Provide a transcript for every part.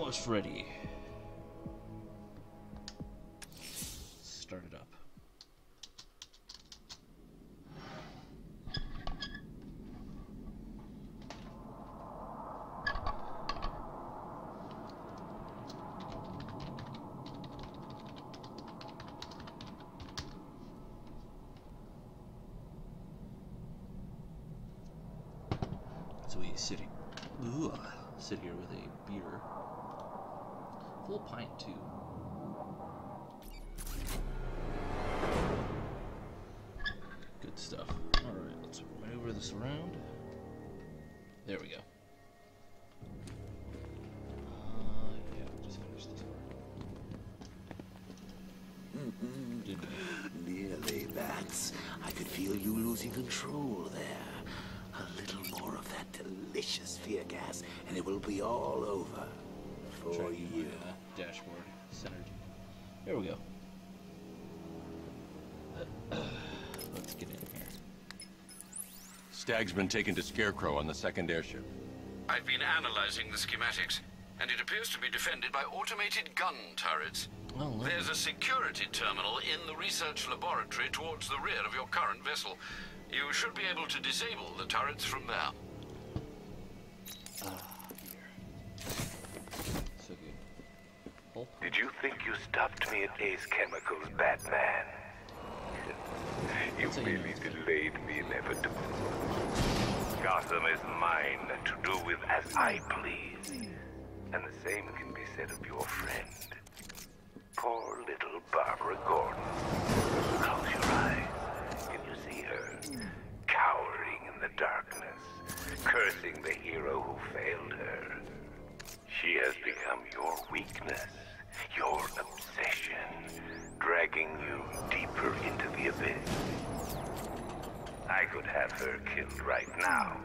Almost ready. Start it up. So we sit here with a beer. Full pint too. Good stuff. Alright, let's maneuver this around. There we go. Yeah, just finish this part. Nearly, Bats. I could feel you losing control there. A little more of that delicious fear gas, and it will be all over for you. Dashboard centered. There we go. Let's get in here. Stag's been taken to Scarecrow on the second airship. I've been analyzing the schematics, and it appears to be defended by automated gun turrets. Well, There's a security terminal in the research laboratory towards the rear of your current vessel. You should be able to disable the turrets from there. Here. So good. Did you think you stopped me at Ace Chemicals, Batman? You merely delayed the inevitable. Gotham is mine to do with as I please. And the same can be said of your friend. Poor little Barbara Gordon. Close your eyes. Can you see her? Cowering in the darkness, cursing the hero who failed her. She has become your weakness, your obsession, dragging you deeper into the abyss. I could have her killed right now.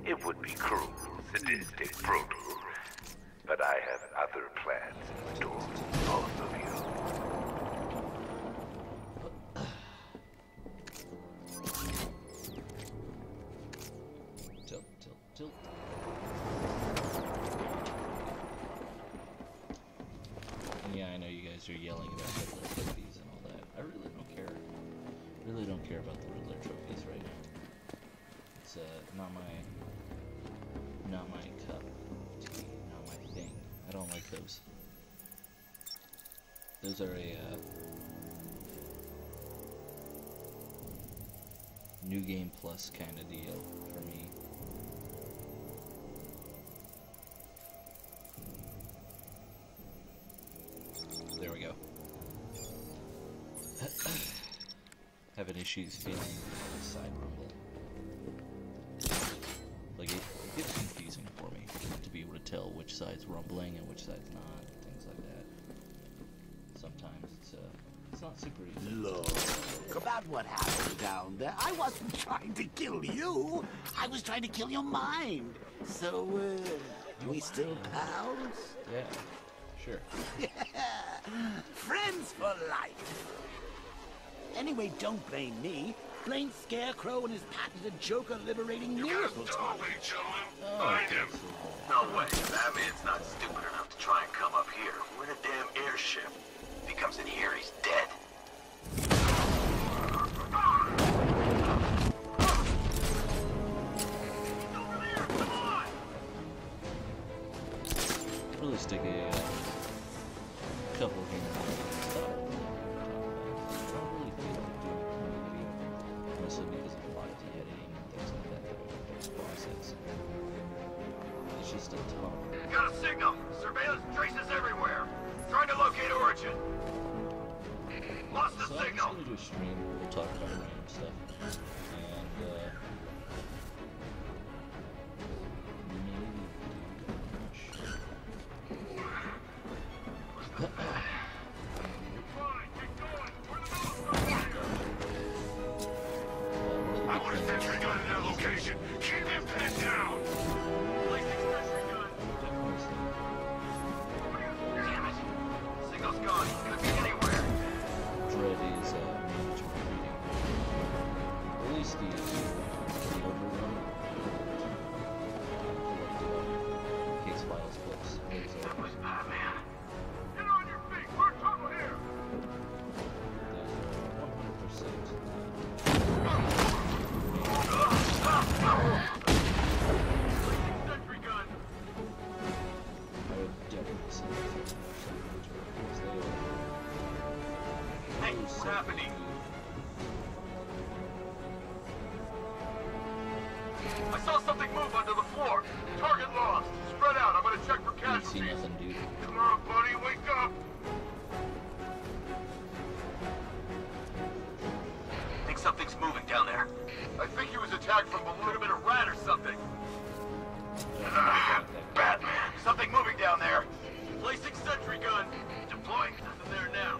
It would be cruel, sadistic, brutal. But I have other plans in store for both of you. Tilt. And yeah, I know you guys are yelling about Riddler trophies and all that. I really don't care. Really don't care about the Riddler trophies right now. It's not my cup of tea, not my thing. I don't like those. Those are a new game plus kind of deal for me. There we go. Having issues feeling the side rumble. Like it gets confusing for me to be able to tell which side's rumbling and which side's not, things like that. Sometimes it's not super easy. Look, about what happened down there, I wasn't trying to kill you. I was trying to kill your mind. So, we still pals? Yeah, sure. Friends for life. Anyway, don't blame me. Blame Scarecrow and his patented Joker liberating miracle talk. Find him. No way. Batman's not stupid enough to try and come up here. We're in a damn airship. If he comes in here, he's dead. Really stick a couple of games stuff. I don't really feel like doing community, mostly because of a lot of the editing and things like that that process. It's just a ton. Got a signal. Surveillance traces everywhere. Trying to locate origin. Lost the So I'm just signal. gonna do a stream. We'll talk about random stuff. And maybe I want a sentry gun in that location. Keep him pinned down. Placing sentry gun. Damn it. Signal's gone. Could be anywhere. Dread is management reading. At least the older one. Case files books. That was Batman. I saw something move under the floor. Target lost. Spread out. I'm gonna check for Didn't see casualties. nothing, dude. Come on, buddy, wake up. Think something's moving down there. I think he was attacked from below. Could have been a rat or something. Batman! Something moving down there. Placing sentry gun. Deploying. Nothing there now.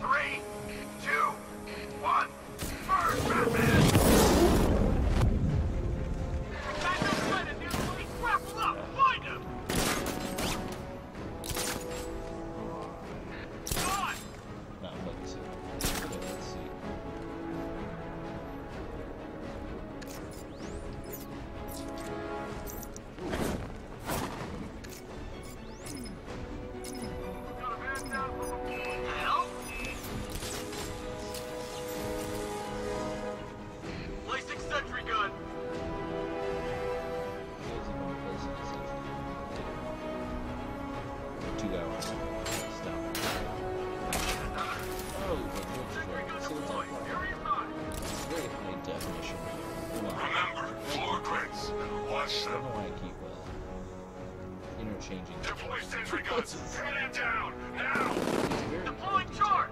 3, 2, 1. First, Batman! Batman's right near the police. Grapple up! Find him! God! Not fucking see. Let's see. Got a man down from the floor. The hell? Placing sentry gun. Guys, I'm gonna place this in 2 hours. Stop. Oh, but Sentry gun it's deployed. Area high. very high definition. Hold on. Remember, floor grids. Watch I them. don't know why I keep interchanging. Deploy sentry guns. Turn it down. Now. It's very Deploying high charge.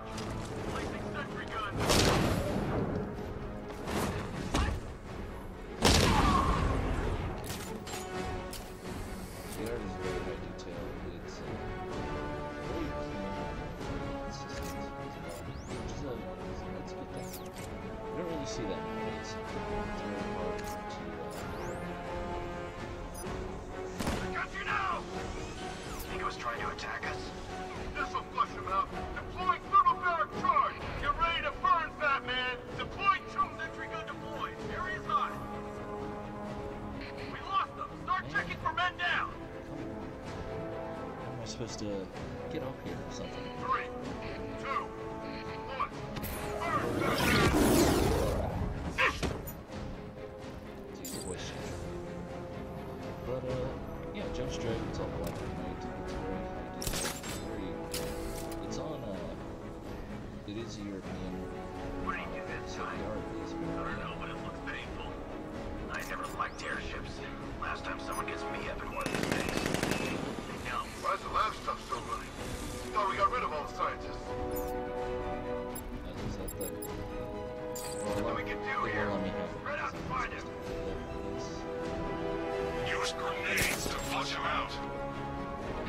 Placing sentry gun. The art is very high detail. It's very clean, consistent as well, which is that's a good thing. You don't really see that nowadays. It's very hard to. I got you now. Think he was trying to attack us? This'll flush him out. Deploying thermal barrack charge. Get ready to burn, Batman. Deploying two. Sentry gun deployed. Area's high. We lost them. Start checking for men down. How am I supposed to get up here or something? 3, 2, 1. Burn, Batman. Use the voice changer. But yeah, Jump Strike. It's all black and white. It's very high detail. It's on it is a European. What do you do this So time? the art is I very. don't know, but it looks painful. I never liked airships. Last time someone gets me up in one of these things. No. Why's the lab stuff still running? Thought we got rid of all the scientists. Is that the? What we can do here? Let me have it. Spread out and find him. Use grenades to flush him out.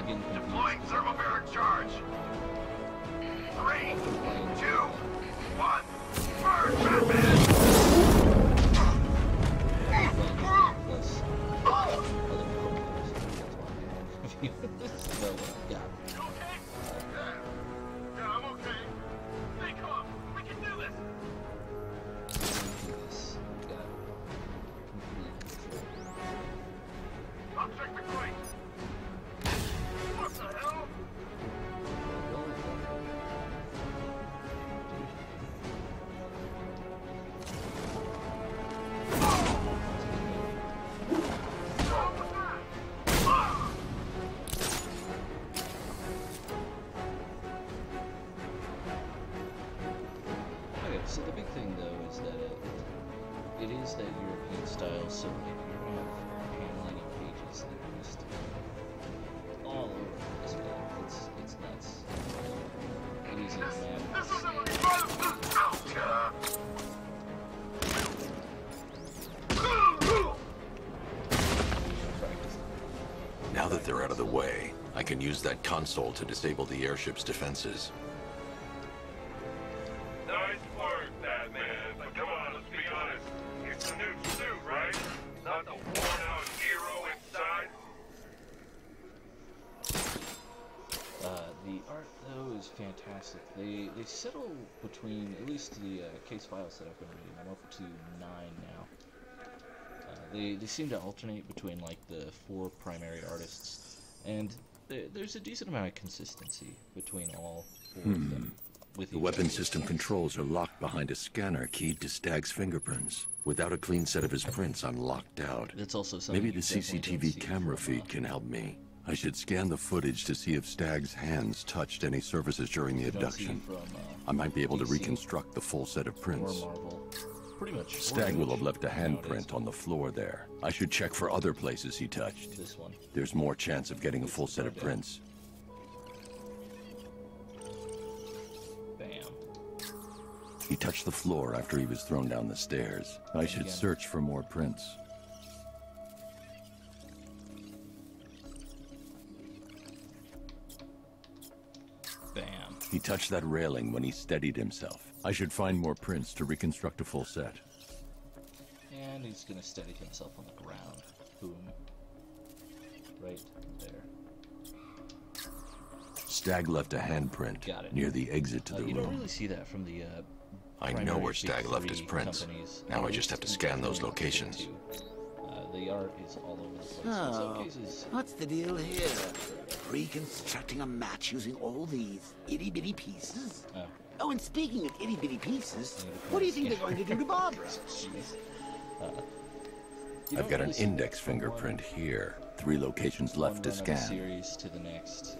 Again, Deploying thermal barrack charge. 3, 2, 1. Burn, Batman! Plus other programs. That's why. Yeah. You okay? Yeah, I'm okay. Stay calm. We can do this. This got complete control. I'll check the crate. What the hell? What's wrong with that? Ah! Okay, so the big thing though is that it is that European style, so like you're gonna have paneling and pages that are just all over this game. It's nuts. It is a mad This isn't what he wanted. Out. practice. Now that they're out of the way, I can use that console to disable the airship's defenses. Nice work, Batman. But come on, let's be honest. It's a new suit, right? Not the worn-out hero inside. The art though is fantastic. They settle between, at least the case files that I've been reading. I'm up to 9 now. They seem to alternate between like the 4 primary artists, and there's a decent amount of consistency between all 4 of them. With The each weapon other. system controls are locked behind a scanner keyed to Stag's fingerprints. Without a clean set of his prints, I'm locked out. That's also something Maybe you the definitely don't CCTV see camera from, feed can help me. I should scan the footage to see if Stag's hands touched any surfaces during the you don't see abduction. from, I might be able to DC reconstruct the full set of or prints. Marvel. pretty much Stag will have left a nowadays. handprint on the floor there. I should check for other places he touched. This one. There's more chance of getting a full set of prints. Bam. He touched the floor after he was thrown down the stairs. I should again. search for more prints. Bam. He touched that railing when he steadied himself. I should find more prints to reconstruct a full set. And he's gonna steady himself on the ground. Boom. Right there. Stag left a handprint Got it. near the exit to the You don't room. really see that from the I know primary where big Stag left his three prints. companies. Now I just have to scan those Definitely locations. too. The art is all over the place. In some Oh, cases, what's the deal here? Reconstructing a match using all these itty-bitty pieces? oh, Oh, and speaking of itty-bitty pieces, Yeah, what do you think they're going to do to Barbara? jeez. You I've don't got an really see index that from fingerprint here. 3 locations one left to run of a scan. series to the next.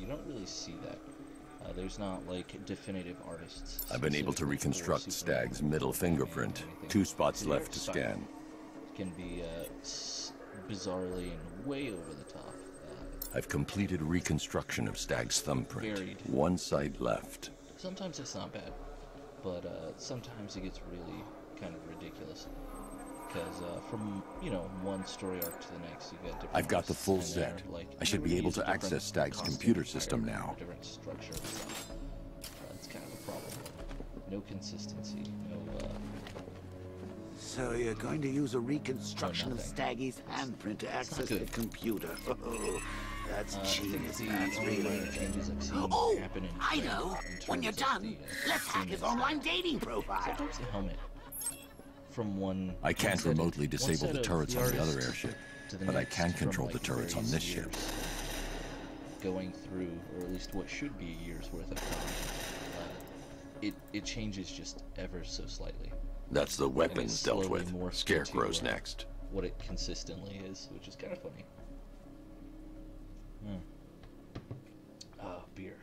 You don't really see that. There's not like definitive artists. I've been able to specifically for reconstruct Superman, Stag's middle Batman, fingerprint. or anything. 2 spots The left art to style scan. Can be bizarrely and way over the top. I've completed reconstruction of Stag's thumbprint. Varied. 1 site left. Sometimes it's not bad, but sometimes it gets really kind of ridiculous. Because from one story arc to the next, you get different. I've got the artists, full and they're, set. like, I should be everybody able uses to access different Stag's costumes computer for system now. different structure and stuff. It's kind of a problem. No consistency. No. So you're going to use a reconstruction of nothing. Staggy's handprint to access the good. computer. Oh, that's I think genius, the that's only really. minor changes I've seen Oh, happen in I trends know. in When you're terms of done, the, let's hack his scene and online stuff. dating profile. Sometimes the helmet from one. I can't one set- remotely one disable set the of turrets on the other artists airship, to the but I next can from, control like, the turrets on various this ship. years going through, or at least what should be a year's worth of time. It changes just ever so slightly. That's the And it weapons dealt slowly with. morphs Scarecrow's into, next. What it consistently is, which is kind of funny. Oh, beer.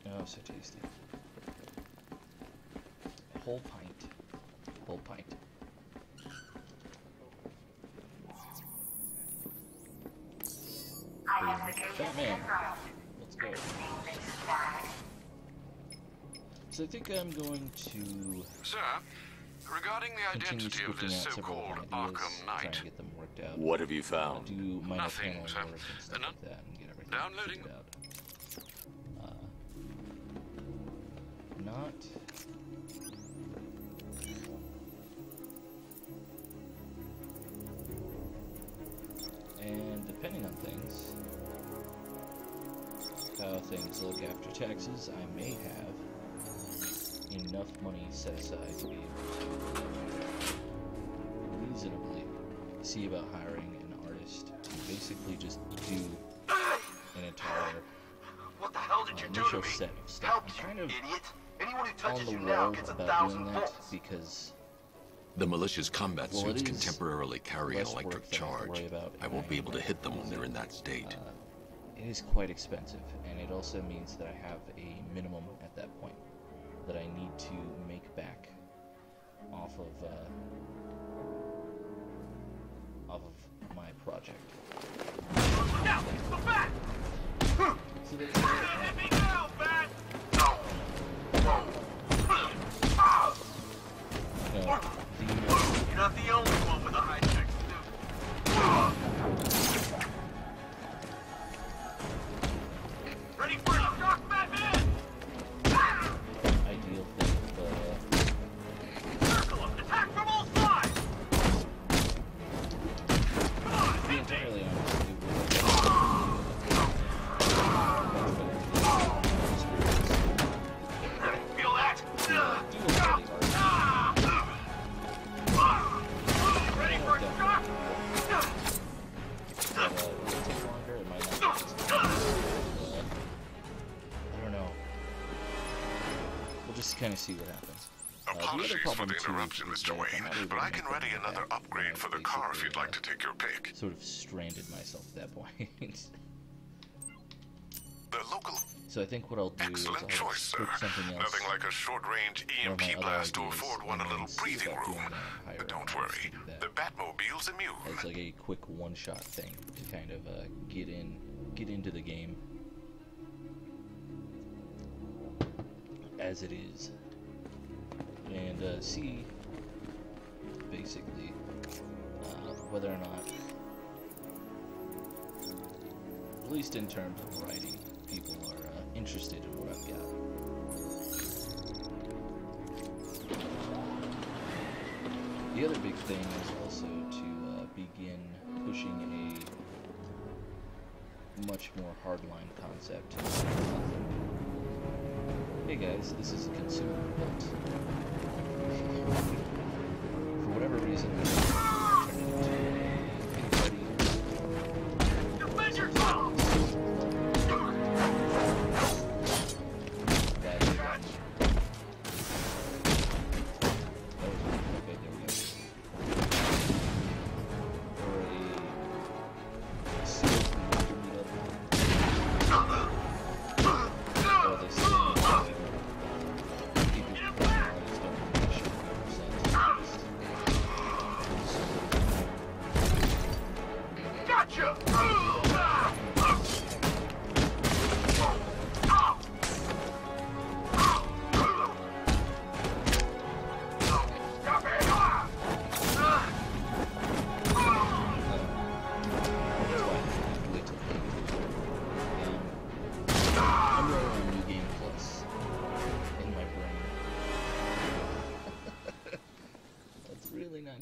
Oh, so tasty. Whole pint. Whole pint. Batman. Let's go. So I think I'm going to Sir, regarding the continue identity of scooping this out several so-called ideas, Arkham trying Knight, to get them worked out. What have you found? Do minor Nothing, panel sir. work and stuff like that, and get everything Downloading. figured out. Not. And depending on things, how things look after taxes, I may have enough money set aside to be able to reasonably see about hiring an artist to basically just do an entire What the hell did you do to initial me? set of stuff. Help, I'm you kind of idiot. Anyone who on touches the you now wall gets about 1,000 doing that volts. because The militia's combat Well, suits it can is temporarily carry an less work electric than I have to charge. worry about I won't be able to buying hit them when music. they're in that state. It is quite expensive, and it also means that I have a minimum at that point that I need to make back off of my project. Look out! The bat! So there's Hit me now, bat! You're not the only one with a high-tech suit. Ready for a shock, Batman? ideal thing of Circle him! Attack from all sides! Come on, to be hit me! entirely honest, it would Feel that? do a lot of the art. Ready for a shock? But it will take longer, it might not take I don't know. We'll just kind of see what happens. The other Apologies for problem the too interruption, is Mr. that I'm Wayne, not able but to I make can them ready back. another upgrade for the car if you'd like to take your pick. Sort of stranded myself at that point. The local... So So I think what I'll do Excellent is I'll choice, sir. put something else. Nothing like a short-range one of my EMP other blast to ideas, afford one a and little then see breathing about doing room. that, hire But don't artists worry, to do that the Batmobile's immune. as like a quick one-shot thing to kind of get into the game as it is, and see basically whether or not, at least in terms of writing, people are interested in what I've got. The other big thing is also to begin pushing a much more hardline concept. Hey guys, this is a consumer, but for whatever reason, I turned it into a Defend yourself!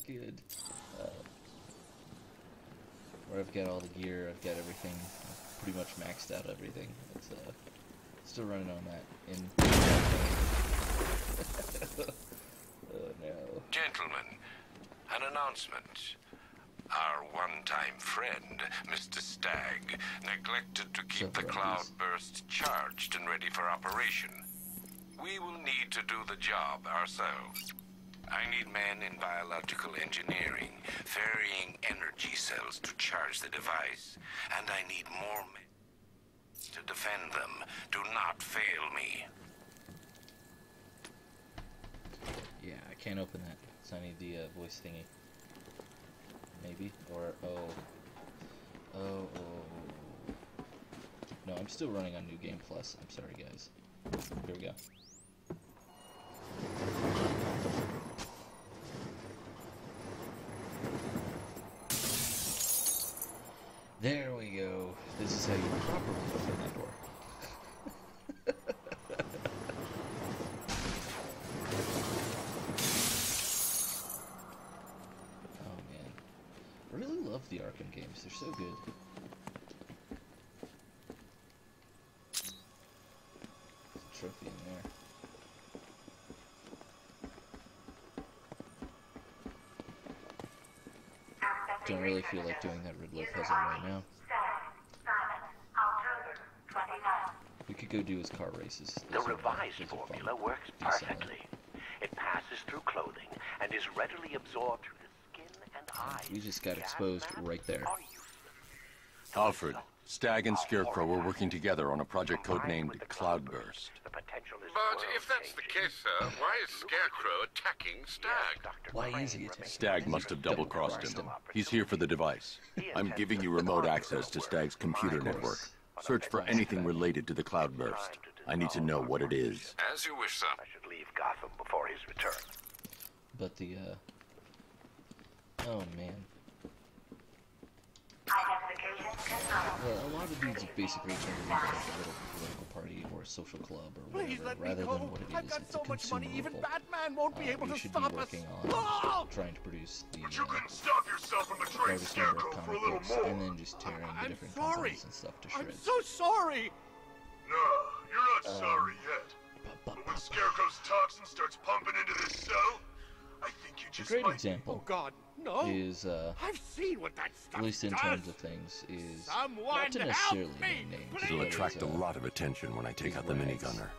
good. Where I've got all the gear, I've got everything, I've pretty much maxed out everything. It's still running on that. Oh no. Gentlemen, an announcement. Our one-time friend, Mr. Stagg, neglected to keep the cloudburst charged and ready for operation. We will need to do the job ourselves. I need men in biological engineering, ferrying energy cells to charge the device, and I need more men to defend them. Do not fail me. Yeah, I can't open that, so I need the voice thingy. Maybe, or, oh. No, I'm still running on New Game Plus. I'm sorry, guys. Here we go. There we go. This is how you properly open that door. Oh man. I really love the Arkham games. They're so good. There's a trophy in there. Don't really feel like doing that Riddler puzzle right now. We could go do his car races. The revised formula works perfectly. It passes through clothing and is readily absorbed through the skin and eyes. We just got exposed right there. Alfred, Stagg and Scarecrow were working together on a project codenamed Cloudburst. But if that's the case, sir, why is Scarecrow attacking Stagg? Why is he attacking? Stagg must have double-crossed him. He's here for the device. I'm giving you remote access to Stagg's computer network. Search for anything related to the Cloudburst. I need to know what it is. As you wish, sir. I should leave Gotham before his return. But the, oh man. Well, a lot of these basically turn into like a little political party or a social club or whatever, rather than what it is. I've got It's so a much money, even consumable. Batman won't be able We to should be stop us. working on trying to produce the But you couldn't stop yourself from betraying largest number Scarecrow of for a comic little books, more. and then just tearing the I'm different sorry. companies and stuff to I'm shreds. so sorry. No, you're not sorry yet. But when Scarecrow's toxin starts pumping into this cell, I think you A just great might... example Oh God, no! is, I've seen what that stuff at least in does. terms of things, is Someone not to necessarily help me, name names. please. It'll but attract is, a lot of attention when I take out the rags. minigunner.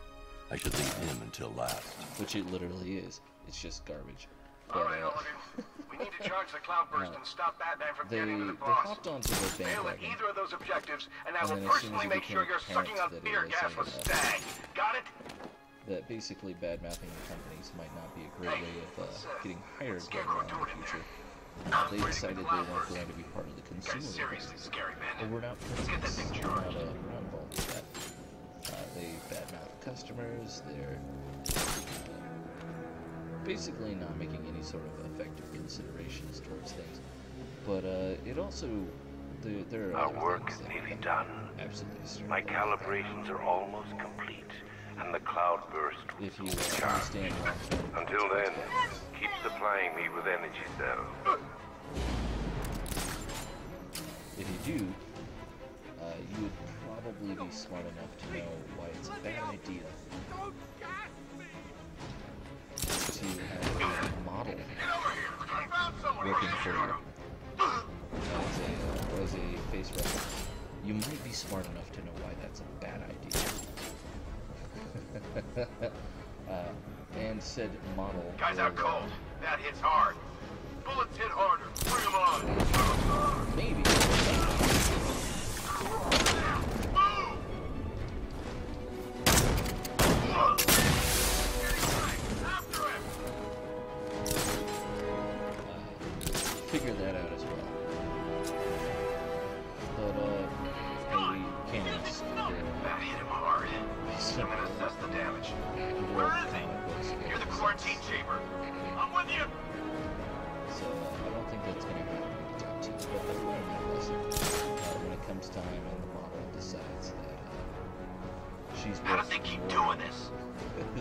I should leave him until last. Which it literally is. It's just garbage. All right, Hooligan. We need to charge the Cloudburst and stop Batman from getting to the they boss. hopped onto the Fail at bandwagon. either of those objectives, and I And will then as soon as personally it make sure became you're sucking on apparent that it fear was gas like with a- Stag. Got it? That basically bad-mouthing the companies might not be a great way of getting hired later Scarecrow on in doing the in future. there? They decided they weren't going to be part of the Guy's consumer seriously scary, But man. we're not Let's get that prisoners. thing We're not, charged. we're not involved with that. They badmouth customers. They're basically not making any sort of effective considerations towards things. But it also there are Our other work things is that nearly become done. absolutely disturbing. My calibrations are almost complete, and the Cloudburst will If you soon be charged. understand long-term Until then, keep supplying me with energy cells. if you do, you would probably be smart enough to know why it's a bad idea to have a model I found someone. working for you as a face reference. You might be smart enough to know why that's a bad idea. And said model. Guy's out cold. That hits hard. Bullets hit harder. Bring him on. Maybe. After him. Figure that out as well. But, we can't ask That hit him hard. I'm gonna assess the damage. Where is he? Near the quarantine chamber. I'm with you. So, I don't think that's going to happen anytime soon. But they'll learn that lesson when it comes time and the model decides that she's How did they keep doing this?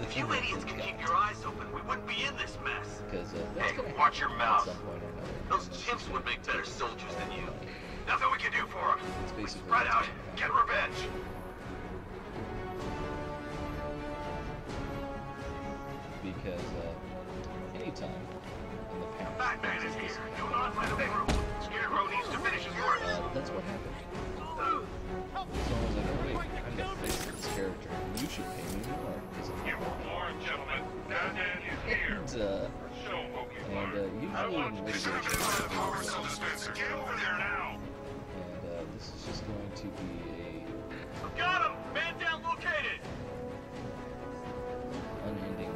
If you idiots could keep your eyes open, we wouldn't be in this mess. Because that's Hey, going to watch your mouth. at some point or another. Those chimps would make better soldiers than you. Nothing we can do for them. It's basically Spread what's out. gonna Get happen. revenge. Because anytime in the past, Batman is here. Do not let him through. Scarecrow needs to finish his work. that's what happened. Someone was like, oh wait, I'm gonna face this character. You should pay me more. You were warned, gentlemen. Batman is here. And, Show him what we usually in litigation, Get over there now. and this is just going to be Got him. Man down located. a unending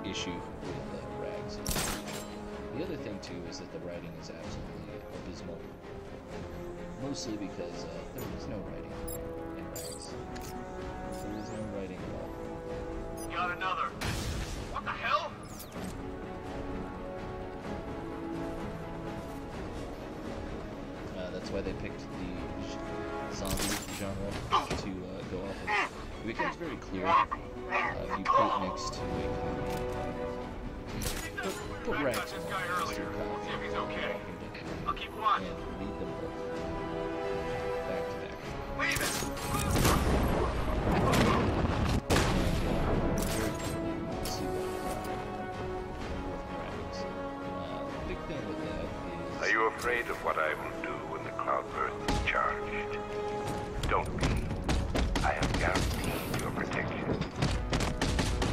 issue with Rags. The other thing too is that the writing is absolutely abysmal. Mostly because there is no writing in Rags. There is no writing at all. Got another. What the hell? That's why they picked the zombie genre to go off of. It becomes very clear if you put it next to a put Rags This next guy to earlier. Kyle See if he's okay. and I'll keep watching. read them both back to back. Leave it. Very quickly you can see what Rags. Big thing with that is. Are you afraid of what I will do when the Cloudburst is charged? Don't be. I have guaranteed your protection.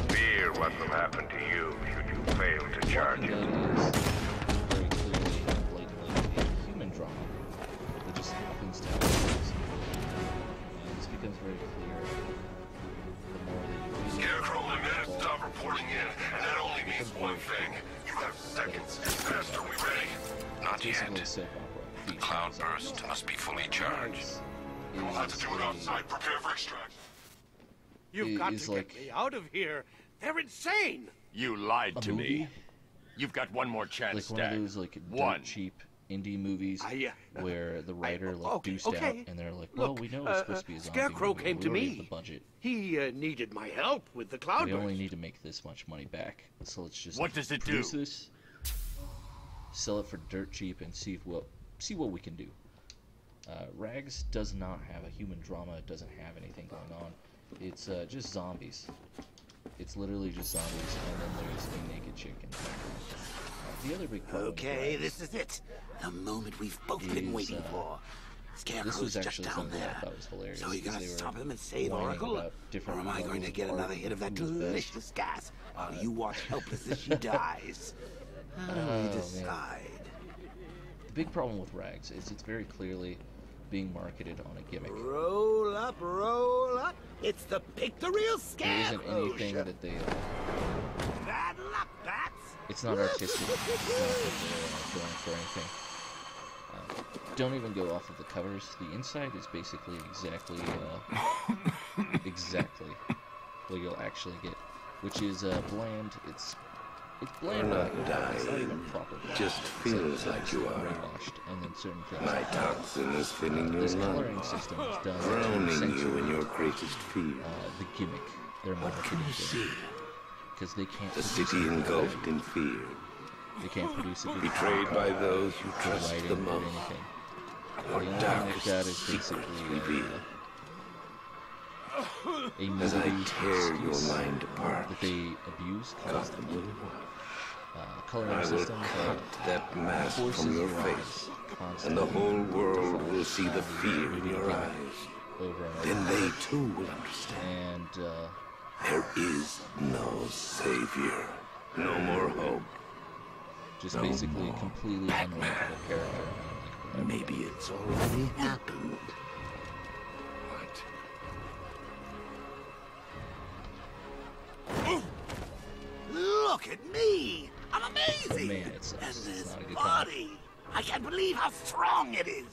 Fear what will happen to you should you fail to charge That it. is very clearly and blatantly a human drama that just happens to have things. And this becomes very clear the more that you read it. Scarecrow and men stop reporting in, and that only means one thing. You have seconds. Fast, are we ready? Not Basically a yet. soap opera. featuring Cloudburst zombies. must be fully charged. Rags We'll have to do it is outside. Prepare for extraction. You've got is to like get me out of here. They're insane. You lied a to movie, me. You've got one more chance, like one of Stag. those like One. dirt cheap indie movies where the writer like okay, deuced okay. out and they're like, well, Look, we know it's supposed to be a zombie Scarecrow movie, came we to already me. have the budget. He needed my help with the We only Cloudburst. need to make this much money back, so let's just What does it produce do? this, sell it for dirt cheap, and see what we can do. Rags does not have a human drama. It doesn't have anything going on. It's just zombies. It's literally just zombies, and then there's a naked chick in the background. The other big problem with Okay, Rags this is it. The moment we've both been is, waiting for. this Scarecrow's was just actually down something that I there. thought was hilarious. So you because gonna they were stop him and save whining Oracle? about Or different am I going to levels get of another art hit of that and who's best. delicious gas while you watch helpless as she dies? How do we decide? The big problem with Rags is it's very clearly being marketed on a gimmick. Roll up, roll up. It's the pictorial There isn't scarecrow anything show. that they. Bad luck, bats. It's not artistic. It's not that they're going for anything. Don't even go off of the covers. The inside is basically exactly what you'll actually get, which is bland. It's bland, but it's not even proper bland. Just feels like you are. Brainwashed, and then certain things. My toxin is filling your This lungs, coloring system is done to drowning you censor in your greatest fear. the gimmick. Their What can you see? because they can't. The produce city a good engulfed color. in fear, They can't produce a good betrayed color by those who or trust lighting the or most. anything. The Your only thing darkest they've got is secrets basically revealed. a As I movie tear your excuse mind apart, that they abuse Gotham constantly. will watch. Coloring I will systems cut that mask forces from your your face, eyes and constantly the whole world to will see the focus fear on in the your gimmick eyes. over and Then over. they too will understand. And There is no savior, no more hope. just No basically a more completely Batman. unlikable character. Maybe it's already happened. What? Look at me! I'm amazing! Man, it sucks. And It's this not a good body! I can't believe how strong it is!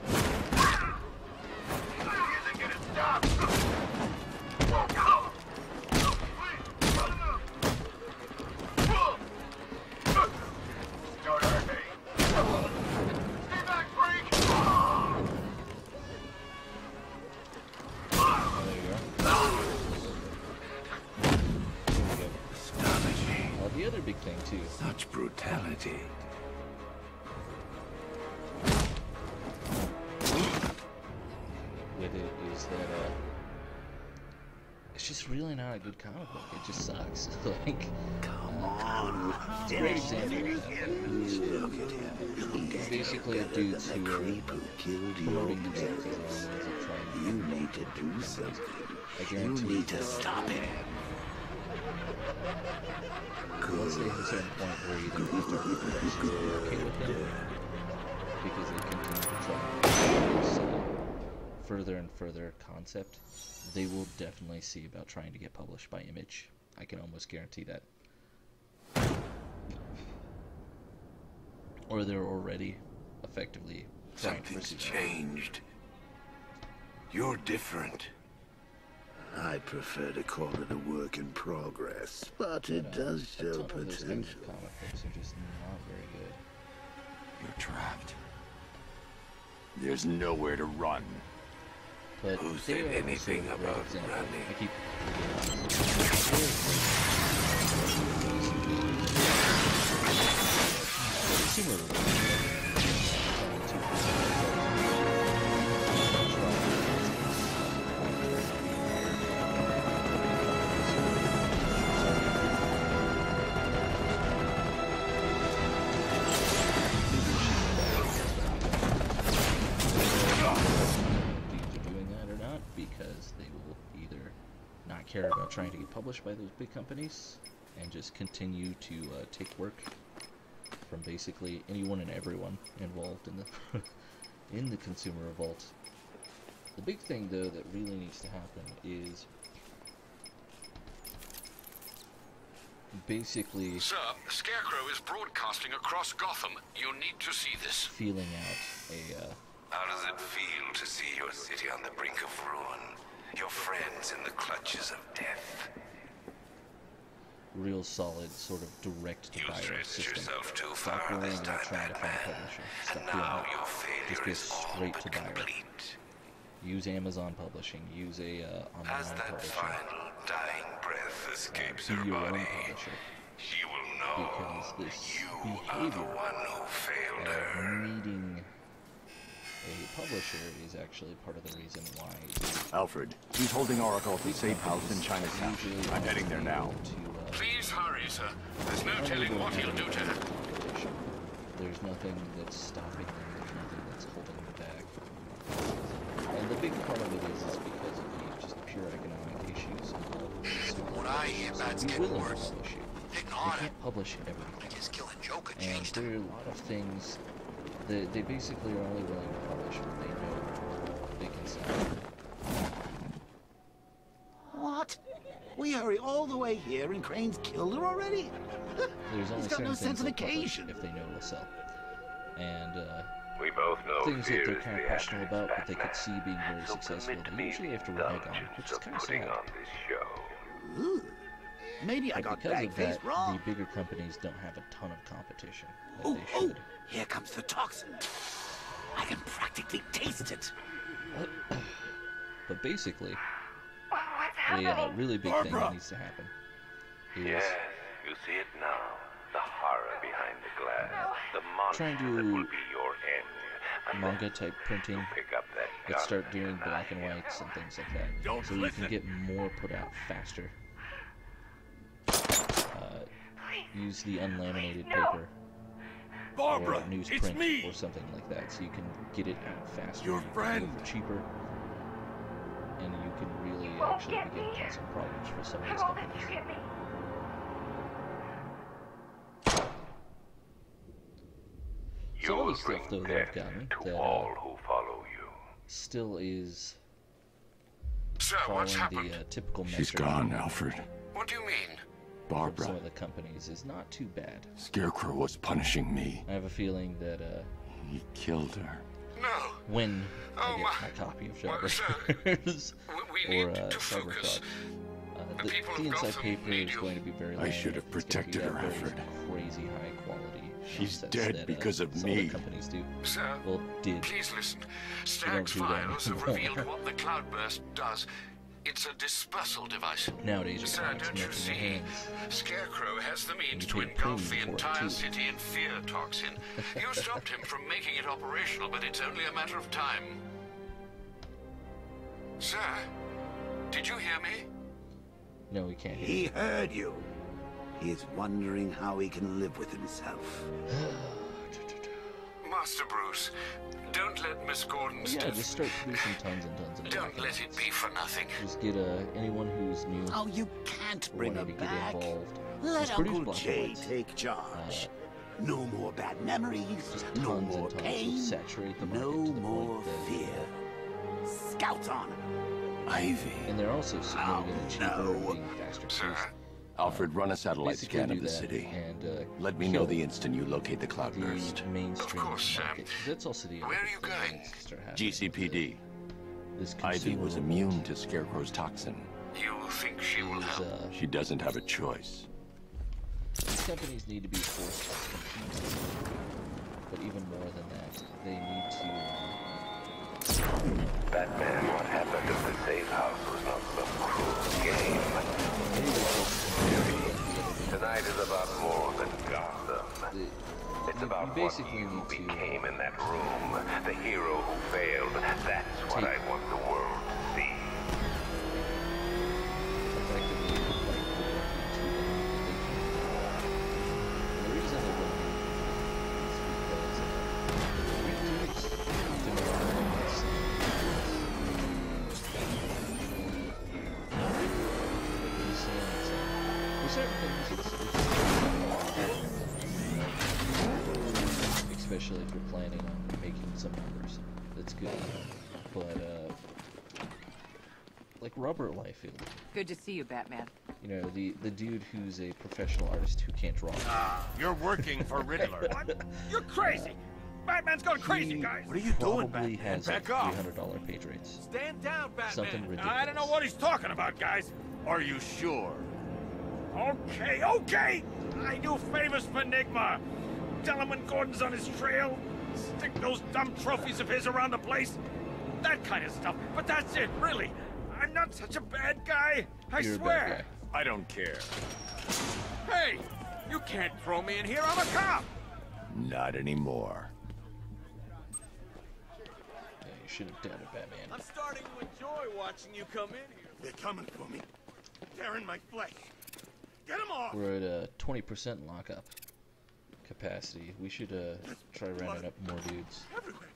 Isn't gonna stop! Don't hurt me! Stay back, freak! There you go. Astonishing. The other big thing too. Such brutality. With it is that it's just really not a good comic book. It just sucks. Like, Come on! it's a great example of that. Look at him. It's basically dudes The who creep who killed your promoting themselves as parents. the ones that try You and need to do something. I You guarantee need to stop him. once they hit a certain point where either they start to be okay with them because they continue to try and sell further and further concept, they will definitely see about trying to get published by Image. I can almost guarantee that. Or they're already effectively trying to Something's pursue that. changed. You're different. I prefer to call it a work in progress, but it does A show ton of those kinds potential. of comic books are just not very good. You're trapped. There's nowhere to run. But Who they said are also anything a great about example. running? I keep doing that or not, because they will either not care about trying to get published by those big companies and just continue to take work from basically anyone and everyone involved in the in the consumer revolt. The big thing though that really needs to happen is basically Sir, Scarecrow is broadcasting across Gotham. You need to see this. feeling out a How does it feel to see your city on the brink of ruin? Your friends in the clutches of death? real solid sort of direct to You buyer stretched system. yourself too Stop far worrying this about time, trying to find a Batman. publisher. And Stop doing now that. your Just failure get is all straight but to buyer. complete. Use Amazon Publishing. Use a online As that publisher. final dying breath escapes Be her your own body, publisher. she will know Because this you are the behavior one who failed her. needing a publisher is actually part of the reason why Alfred, he's holding Oracle at the safe house in Chinatown. usually I'm heading there now. Please hurry, sir. There's no telling what he'll do to her. There's nothing that's stopping them. There's nothing that's holding them back. And the big part of it is because of the just pure economic issues involved. What I hear, that's Be getting willing to worse. publish you. They're they can't publish everything. And there are a lot of things that they basically are only willing to publish when they know they can sell. What? We hurry all the way here and Crane's killed her already? There's only He's got certain no things sense of they'll publish occasion. if they know will sell. And We both know things that fear they're is kind of the questionable actor's about, but they Batman. could see being very So successful, permit they me usually the have to renege on, indulgence which is of kind of putting sad. on this show. Ooh. Maybe I But got because of Bagface that, wrong. the bigger companies don't have a ton of competition like Oh, they oh, should. here comes the toxin. I can practically taste it. But basically, What's a happening? really big thing that needs to happen is Yes, you see it now. The horror behind the glass. The monster trying that to will be your end. Unless manga type printing. you pick up that Let's gun start doing and black and I whites and things like that, Don't so you listen. can get more put out faster. Use the unlaminated No. paper Barbara, or it's newsprint me. or something like that, so you can get it out faster. Your you can get it friend. for cheaper, and you can really won't actually get begin me. causing problems for some of I these won't let companies. you get me. Some of You'll the stuff, bring though, that I've death gotten to that all who follow you. still is Sir, following what's happened? the typical She's metric gone, Alfred. What do you mean? from Barbara. some of the companies is not too bad. Scarecrow was punishing me. I have a feeling that He killed her. No. when Oh, I get my copy of well, sir, Jobbers we or need to Cyberthought, focus. The people the of inside Gotham paper need is you. going to be very I laminated. should have It's gonna be protected that her, very Alfred. Crazy high quality. She's nonsense dead that, because of some me. other companies do. Sir, Well, did. please listen. don't Stag's do that files have anymore. revealed what the cloudburst does. It's a dispersal device. Nowadays, your Sir, comics don't you melt in your see? hands. Scarecrow has the means You to pay a engulf the premium for it, entire too. city in fear toxin. You stopped him from making it operational, but it's only a matter of time. Sir, did you hear me? No, we can't. He heard you. He is wondering how he can live with himself. Master Bruce, don't let Miss Gordon's Yeah, death... just start producing tons and tons of Don't let it be for nothing. Just get anyone who's new Oh, you can't or bring her wanting to get back. involved. Let Just produce Uncle black and Jay whites. take charge. No more bad memories, Just no tons more and tons. pain, Just saturate the market no to the more point that, fear. Scouts on him. Ivy. and they're also significantly cheaper no. and being faster Sir, paced. Alfred, run a satellite Basically scan do of the that city. and Let me know kill the instant you locate the cloudburst. the mainstream Of course, market. That's also the Where are other you thing that going? needs to start happening. GCPD. This Ivy consumer was revolt immune to Scarecrow's toxin. you think she will is, help? She doesn't have a choice. these companies need to be forced to compete. But even more than that, they need to Batman, what happened at the safe house was not some cruel game. Tonight is about more than Gotham. It's about what basically you need to became in that room. The hero who failed. That's what I want the world to see. effectively like the reason they're going is because there's certain things especially if you're planning on making some numbers, that's good. But like Robert Liefeld, Good to see you, Batman. you know, the dude who's a professional artist who can't draw. You're working for Riddler. What? You're crazy. Batman's gone crazy, guys. What are you doing, Probably Batman? has like Back off. $300 page rates. Stand down, Batman. Something ridiculous. I don't know what he's talking about, guys. Are you sure? Okay, okay. I do favors for Enigma. Tell him when Gordon's on his trail. Stick those dumb trophies of his around the place. That kind of stuff. But that's it, really. I'm not such a bad guy. I You're a bad swear. guy. I don't care. Hey, you can't throw me in here. I'm a cop. Not anymore. Yeah, you should have doubted Batman. I'm starting to enjoy watching you come in here. They're coming for me. They're in my flesh. Get them off! We're at a 20% lockup capacity. We should try rounding up more dudes. Everywhere.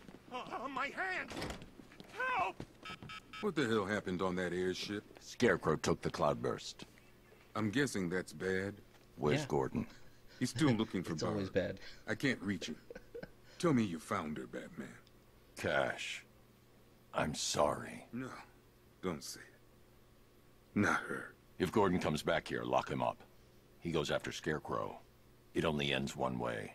On my hand. Help! What the hell happened on that airship? Scarecrow took the cloudburst. I'm guessing that's bad. Where's Yeah. Gordon? He's still looking for It's always Barb. bad. I can't reach him. Tell me you found her, Batman. Cash. I'm sorry. No, don't say it. Not her. If Gordon comes back here, lock him up. He goes after Scarecrow. It only ends one way.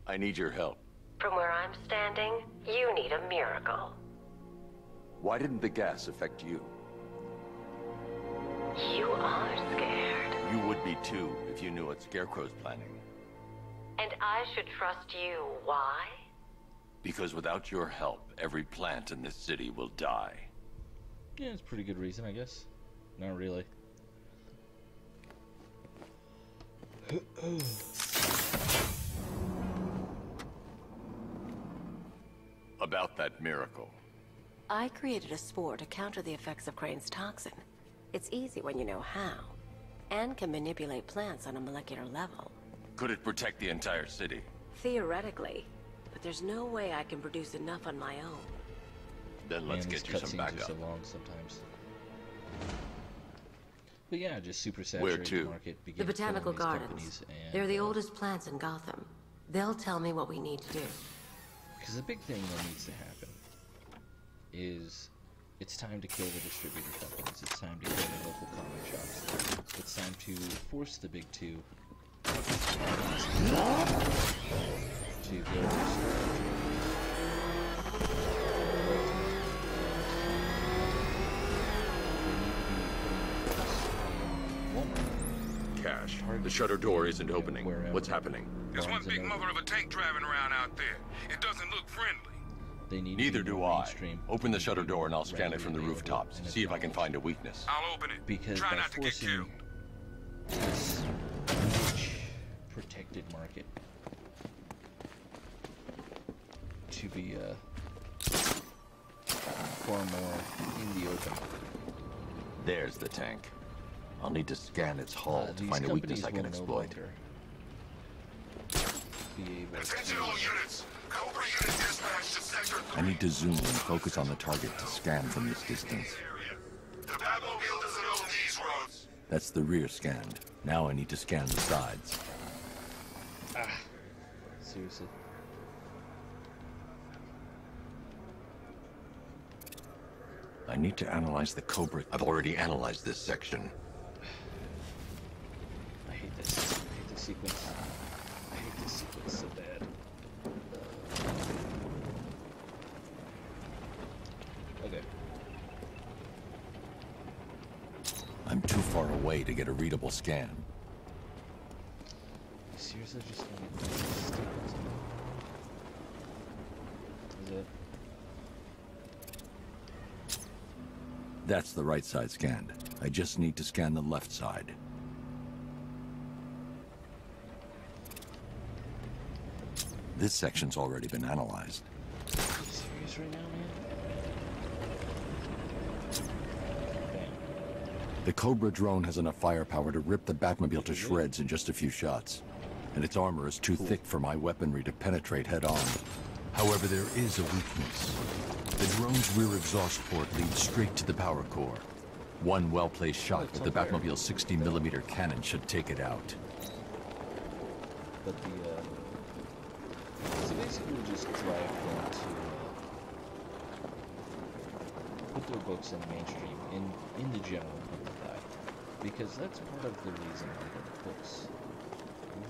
I need your help. From where I'm standing, you need a miracle. Why didn't the gas affect you? You are scared. You would be too, if you knew what Scarecrow's planning. And I should trust you. Why? Because without your help, every plant in this city will die. Yeah, it's a pretty good reason, I guess. Not really. About that miracle. I created a spore to counter the effects of Crane's toxin. It's easy when you know how, and can manipulate plants on a molecular level. Could it protect the entire city? Theoretically, but there's no way I can produce enough on my own. Then let's Man, get these you some cutscenes backup. are so long sometimes. But yeah, just super Where saturated to? market. The begin Botanical killing these Gardens. companies and, They're the oldest plants in Gotham. They'll tell me what we need to do. Because the big thing that needs to happen is it's time to kill the distributor companies. It's time to kill the local comic shops. It's time to force the big two to go Cash. The shutter door isn't opening. What's happening? There's one big mother of a tank driving around out there. It doesn't look friendly. They need Neither to be do more I. mainstream. Open the shutter door and I'll scan it readily from the available, rooftops. and See if I can find a weakness. I'll open it. Because Try by not to get forcing killed. this niche protected market to be far more in the open. There's the tank. I'll need to scan its hull to These find a weakness companies I can will exploit. no longer be able Attention to all units. Cobra unit dispatched to sector 3. I need to zoom and focus on the target to scan from this distance. The Batmobile doesn't own these roads. That's the rear scanned. Now I need to scan the sides. seriously. I need to analyze the Cobra. I've already analyzed this section. I hate this. I hate this sequence. I hate this sequence so bad. Okay. I'm too far away to get a readable scan. Seriously, just gonna get this sequence. Is it? That's the right side scanned. I just need to scan the left side. This section's already been analyzed. Are you serious right now, man? Bam. The Cobra drone has enough firepower to rip the Batmobile to shreds in just a few shots. And its armor is too thick for my weaponry to penetrate head-on. However, there is a weakness. The drone's rear exhaust port leads straight to the power core. One well-placed shot with the Batmobile's 60mm cannon should take it out. But the, so basically we just drive them to, put their books in the mainstream, in the general public eye. Because that's part of the reason why the books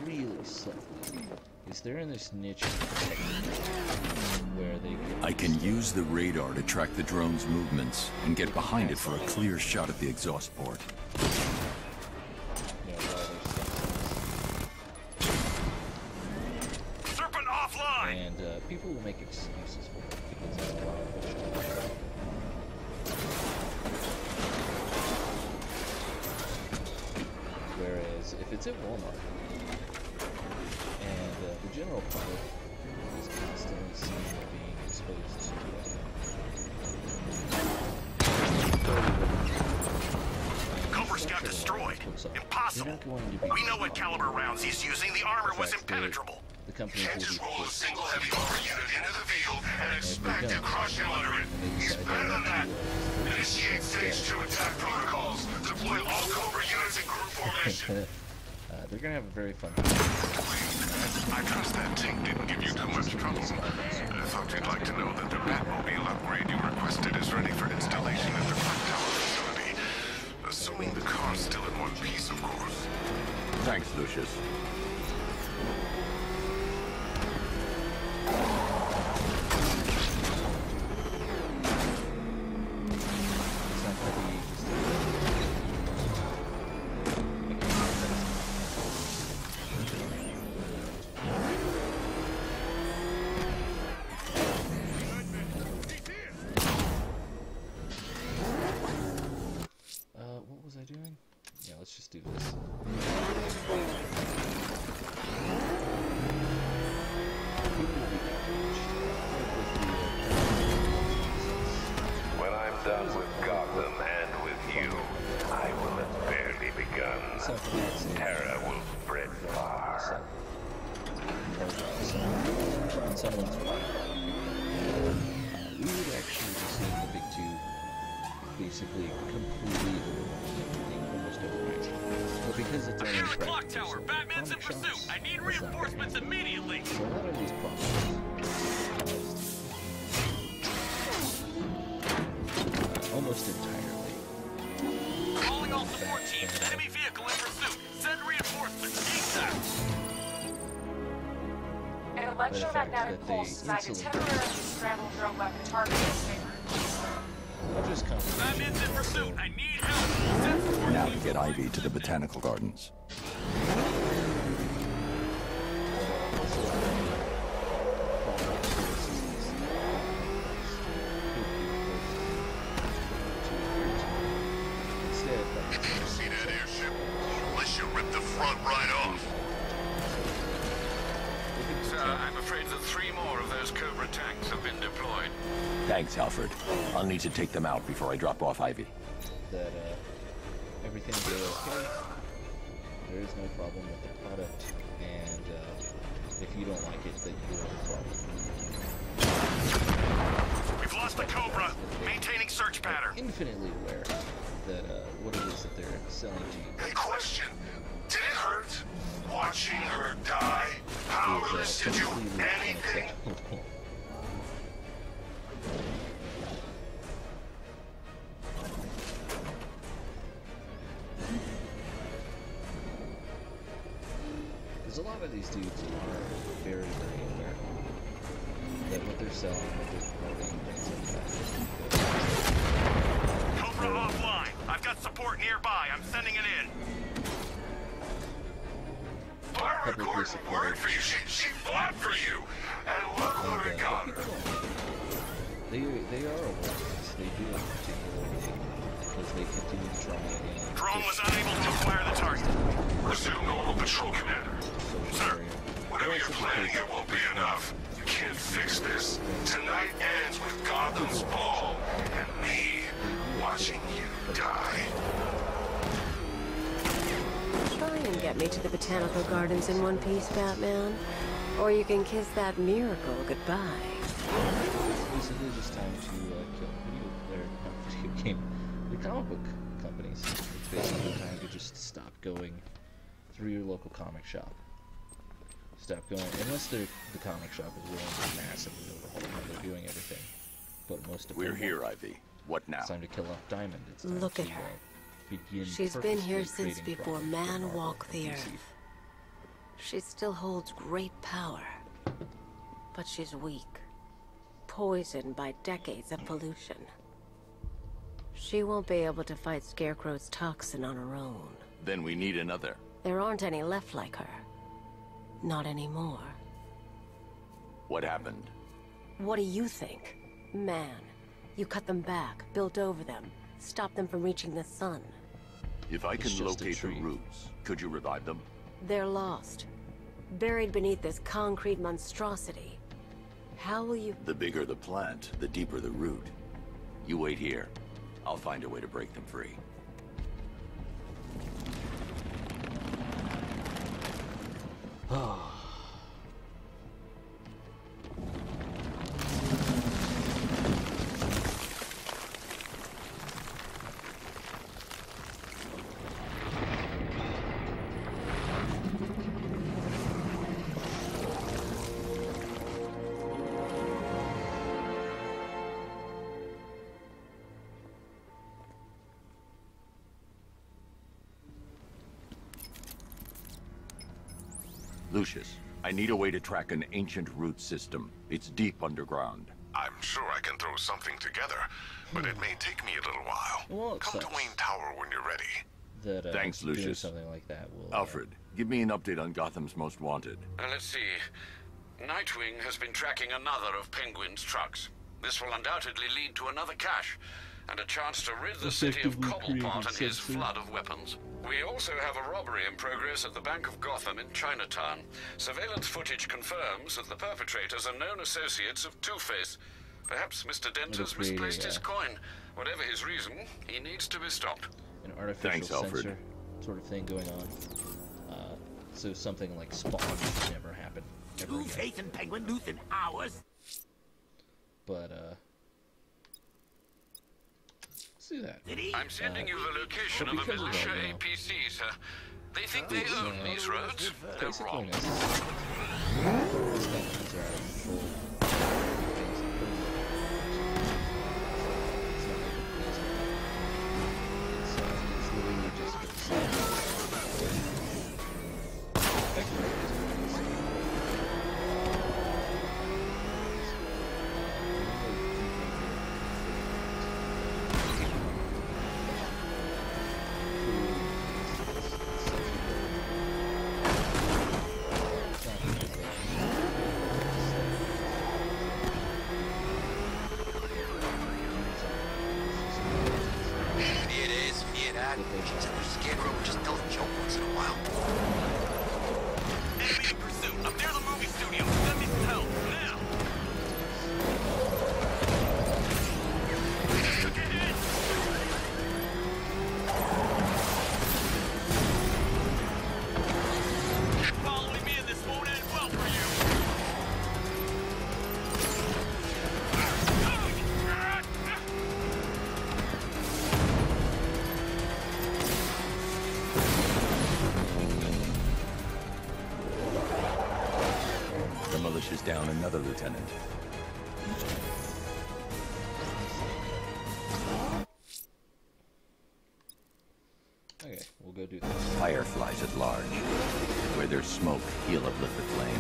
really suck. Is they're in this niche where they I can use the radar to track the drone's movements and get behind it for a clear shot at the exhaust port. you know, all their stuff. Serpent offline! And people will make excuses for it because they have a lot of bullshit. Whereas if it's at Walmart and the general public is constantly seeing or being exposed to Cobra's got destroyed. Impossible. We know what caliber rounds he's using. The armor was impenetrable. The companies Can't will just be roll a forced. single heavy armor unit into the field and If they expect to don't, crush him under it. and they He's decide better they than want that. to mission. They're gonna have a very fun time. I trust that tank didn't give you too much trouble. I thought you'd like to know that the Batmobile upgrade you requested is ready for installation at the clock tower facility. Assuming the car's still in one piece, of course. Thanks, Lucius. It's not gonna be just what was I doing? Yeah, let's just do this. When I'm done with Gotham and with you, I will have barely begun. Terror will spread far. And someone's right. We would actually be seeing the big two basically completely everything almost overnight. But because it's only the clock tower. Batman's in pursuit. I need reinforcements immediately. So a lot of these problems almost entirely. Calling all support teams. Enemy vehicle in pursuit. Send reinforcements ASAP. An electromagnetic pulse designed to temporarily scramble drone weapon targets. I'll just come. Batman's in pursuit. I need help. Send support Now to teams. get Ivy to the Botanical Gardens. See that airship? Unless you rip the front right off. Sir, I'm afraid that 3 more of those Cobra tanks have been deployed. Thanks, Alfred. I'll need to take them out before I drop off Ivy. That everything goes okay. There is no problem with the product, and if you don't like it, then you have a problem. We've lost the Cobra. Maintaining search pattern. Infinitely aware that what it is that they're selling to you Hey, question. Did it hurt? Watching her die? Powerless to do completely anything? unacceptable. Because a lot of these dudes are very, very aware that what they're selling, what they're promoting, things like that. Cobra offline. I've got support nearby. I'm sending it in. Barbara Publicly Gordon supported. worked for you. She fought for you. And look where it got her. They are aware of this. They do in particular because they continue to try and Drone was unable to acquire the target. Resume normal patrol, Commander. Sir, whatever you're planning, it won't be enough. You can't fix this. Tonight ends with Gotham's ball and me watching you die. Try and get me to the Botanical Gardens in one piece, Batman. Or you can kiss that miracle goodbye. It's basically just time to kill video game, the comic book companies. It's basically time to just stop going through your local comic shop. Stop going, unless the comic shop is willing to massively overhaul how they're doing everything. But most of We're them here, won't. Ivy. What now? It's time to kill off Diamond. It's time Look to, at her. Begin She's been here purposely since creating before problems for man Marvel walked the and DC. earth. She still holds great power. But she's weak. Poisoned by decades of pollution. She won't be able to fight Scarecrow's toxin on her own. Then we need another. There aren't any left like her. Not anymore. What happened? What do you think? Man, you cut them back, built over them, stopped them from reaching the sun. If I It's can just a locate the tree. roots, could you revive them? They're lost. Buried beneath this concrete monstrosity. How will you... The bigger the plant, the deeper the root. You wait here. I'll find a way to break them free. Lucius, I need a way to track an ancient root system. It's deep underground. I'm sure I can throw something together, but it may take me a little while. Well, Come to Wayne Tower when you're ready. That, Thanks, doing Lucius. something like that will. Alfred, give me an update on Gotham's Most Wanted. Let's see. Nightwing has been tracking another of Penguin's trucks. This will undoubtedly lead to another cache, and a chance to rid the city of Cobblepot and his flood of weapons. We also have a robbery in progress at the Bank of Gotham in Chinatown. Surveillance footage confirms that the perpetrators are known associates of Two-Face. Perhaps Mr. Dent has misplaced his coin. Whatever his reason, he needs to be stopped. An artificial Thanks, Alfred. sensor sort of thing going on. So something like Spawn never happened. Two-Face and Penguin losing hours. But, let's do that. I'm sending you the location of a militia APC, sir. They think they own these roads. They're wrong. Is down another lieutenant. Okay, we'll go do this. Fireflies at large. Where there's smoke, he'll uplift the flame.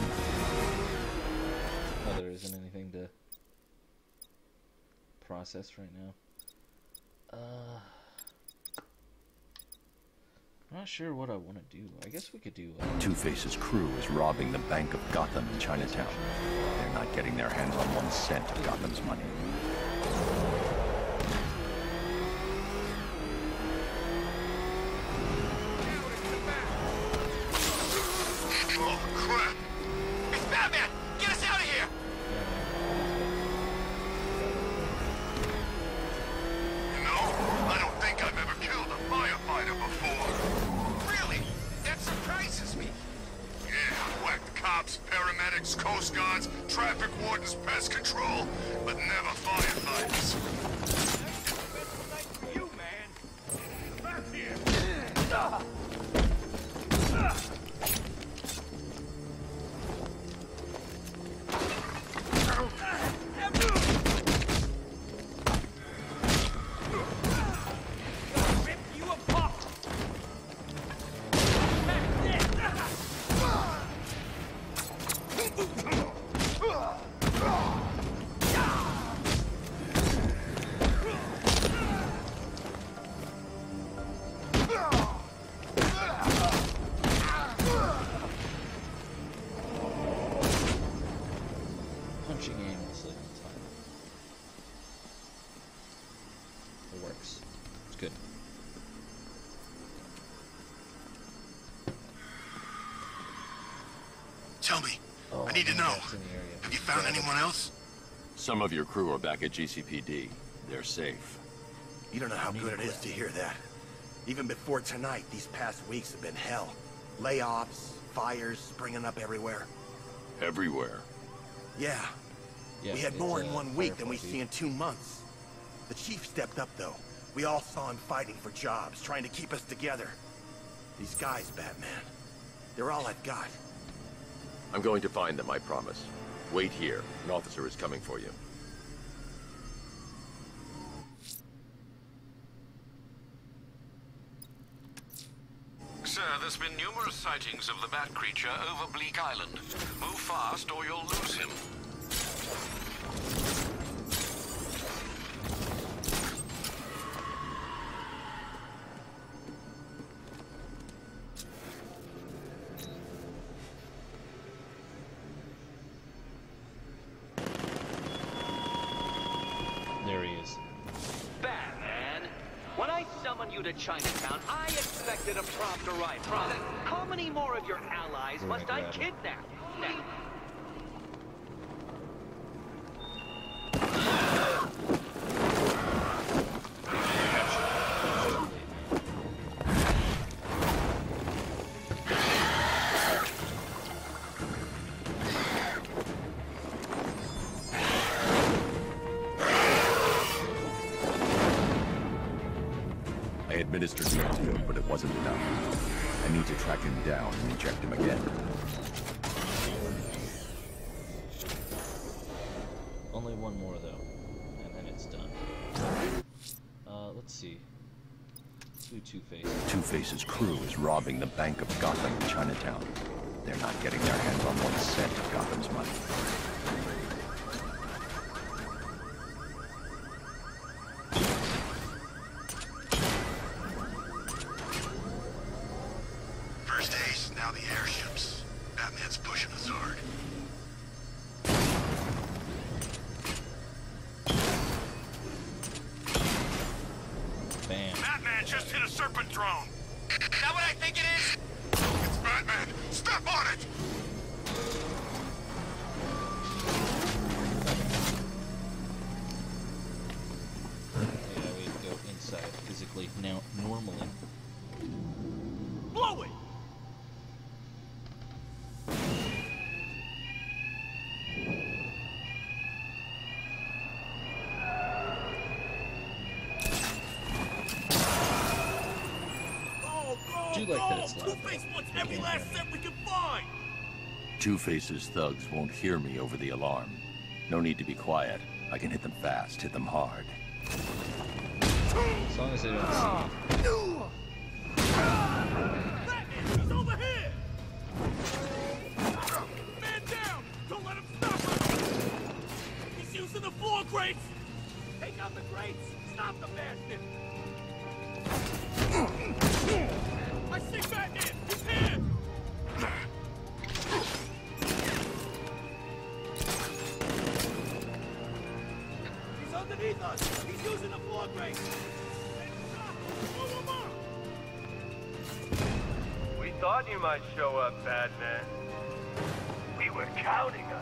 Oh, there isn't anything to process right now. I'm not sure what I want to do. I guess we could do... Two-Face's crew is robbing the Bank of Gotham in Chinatown. They're not getting their hands on 1 cent of Gotham's money. Oh, crap! It's Batman! Get us out of here! You know, I don't think I've ever killed a firefighter before. Really? That surprises me. Yeah, I've whacked cops, paramedics, coast guards, traffic wardens, pest control, but never firefighters. You, man! Back here! Punching aimlessly. It's fine. It works. It's good. Tell me. Oh, I need to know. that's in the area. Have you found anyone else? Some of your crew are back at GCPD. They're safe. You don't know how good it is to hear that. Even before tonight, these past weeks have been hell. Layoffs, fires springing up everywhere. Everywhere. Yeah. Yeah, We had more in 1 week than we Firefly see in 2 months. The chief stepped up, though. We all saw him fighting for jobs, trying to keep us together. These guys, Batman, they're all I've got. I'm going to find them, I promise. Wait here. An officer is coming for you. Sir, sir, there's been numerous sightings of the bat creature over Bleak Island. Move fast or you'll lose him. There he is. Batman, when I summoned you to Chinatown, I expected a prompt arrival. How many more of your allies must I kidnap? Now, I administered the antidote, but it wasn't enough. I need to track him down and inject him again. Only one more though, and then it's done. Let's see. Do Two-Face. Two-Face's crew is robbing the Bank of Gotham in Chinatown. They're not getting their hands on 1 cent of Gotham's money. First Ace, now the airships. Batman's pushing us hard. Bam. Batman just hit a Serpent drone. Is that what I think it is? It's Batman. Step on it. Yeah, we go inside physically now, normally. Blow it. Do like that it's loud. Two-Face wants every last cent we can find. Two-Face's thugs won't hear me over the alarm. No need to be quiet. I can hit them fast, hit them hard. As long as they don't see me. Batman, he's over here. Man down. Don't let him stop us. He's using the floor grates. Take out the grates. Stop the bastard. I see Batman! He's here! He's underneath us! He's using the floor grate! We thought you might show up, Batman. We were counting on it.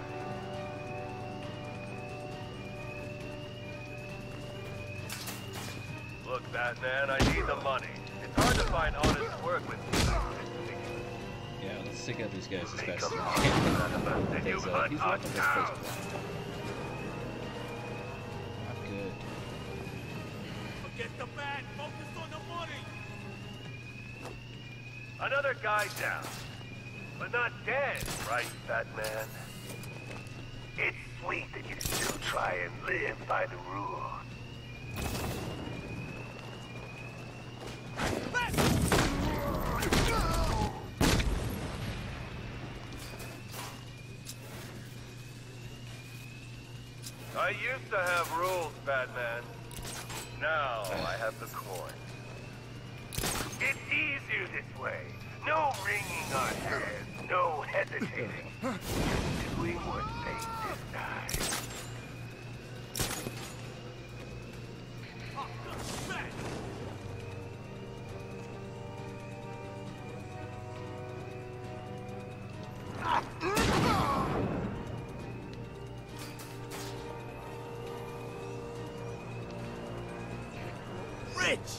Look, Batman, I need the money. It's hard to find honest work with you. Yeah, let's take out these guys as fast as we can. Because he's right in the first place. Not good. Forget the bat. Focus on the money. Another guy down. But not dead, right, Batman? It's sweet that you still try and live by the rules. I used to have rules, Batman. Now I have the coin. It's easier this way. No wringing our hands, no hesitating. Doing what's safe this time. Rich!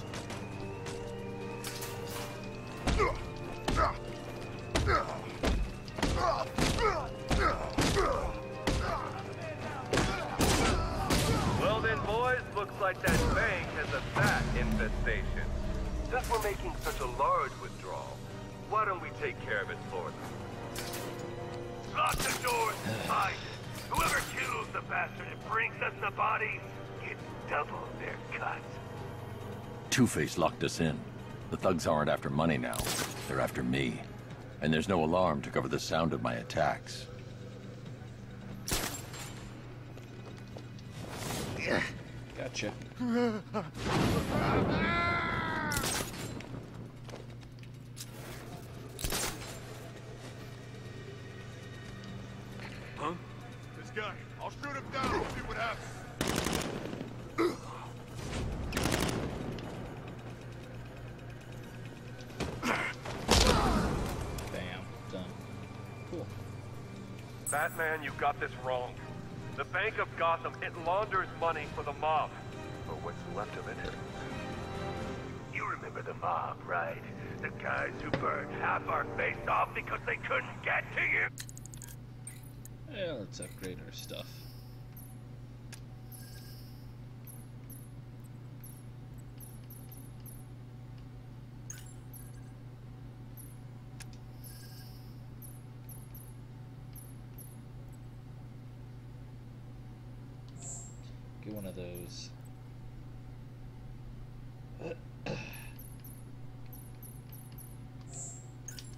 Well then, boys, looks like that bank has a bat infestation. Since we're making such a large withdrawal, why don't we take care of it for them? Lock the doors behind it. Whoever kills the bastard and brings us the body gets double their cut. Two-Face locked us in. The thugs aren't after money now. they're after me. And there's no alarm to cover the sound of my attacks. Gotcha. Huh? This guy. I'll shoot him down and see what happens. Bam. Done. Cool. Batman, you got this wrong. The Bank of Gotham, it launders money for the mob. Or what's left of it. You remember the mob, right? The guys who burned half our face off because they couldn't get to you? Yeah, let's upgrade our stuff. Get one of those.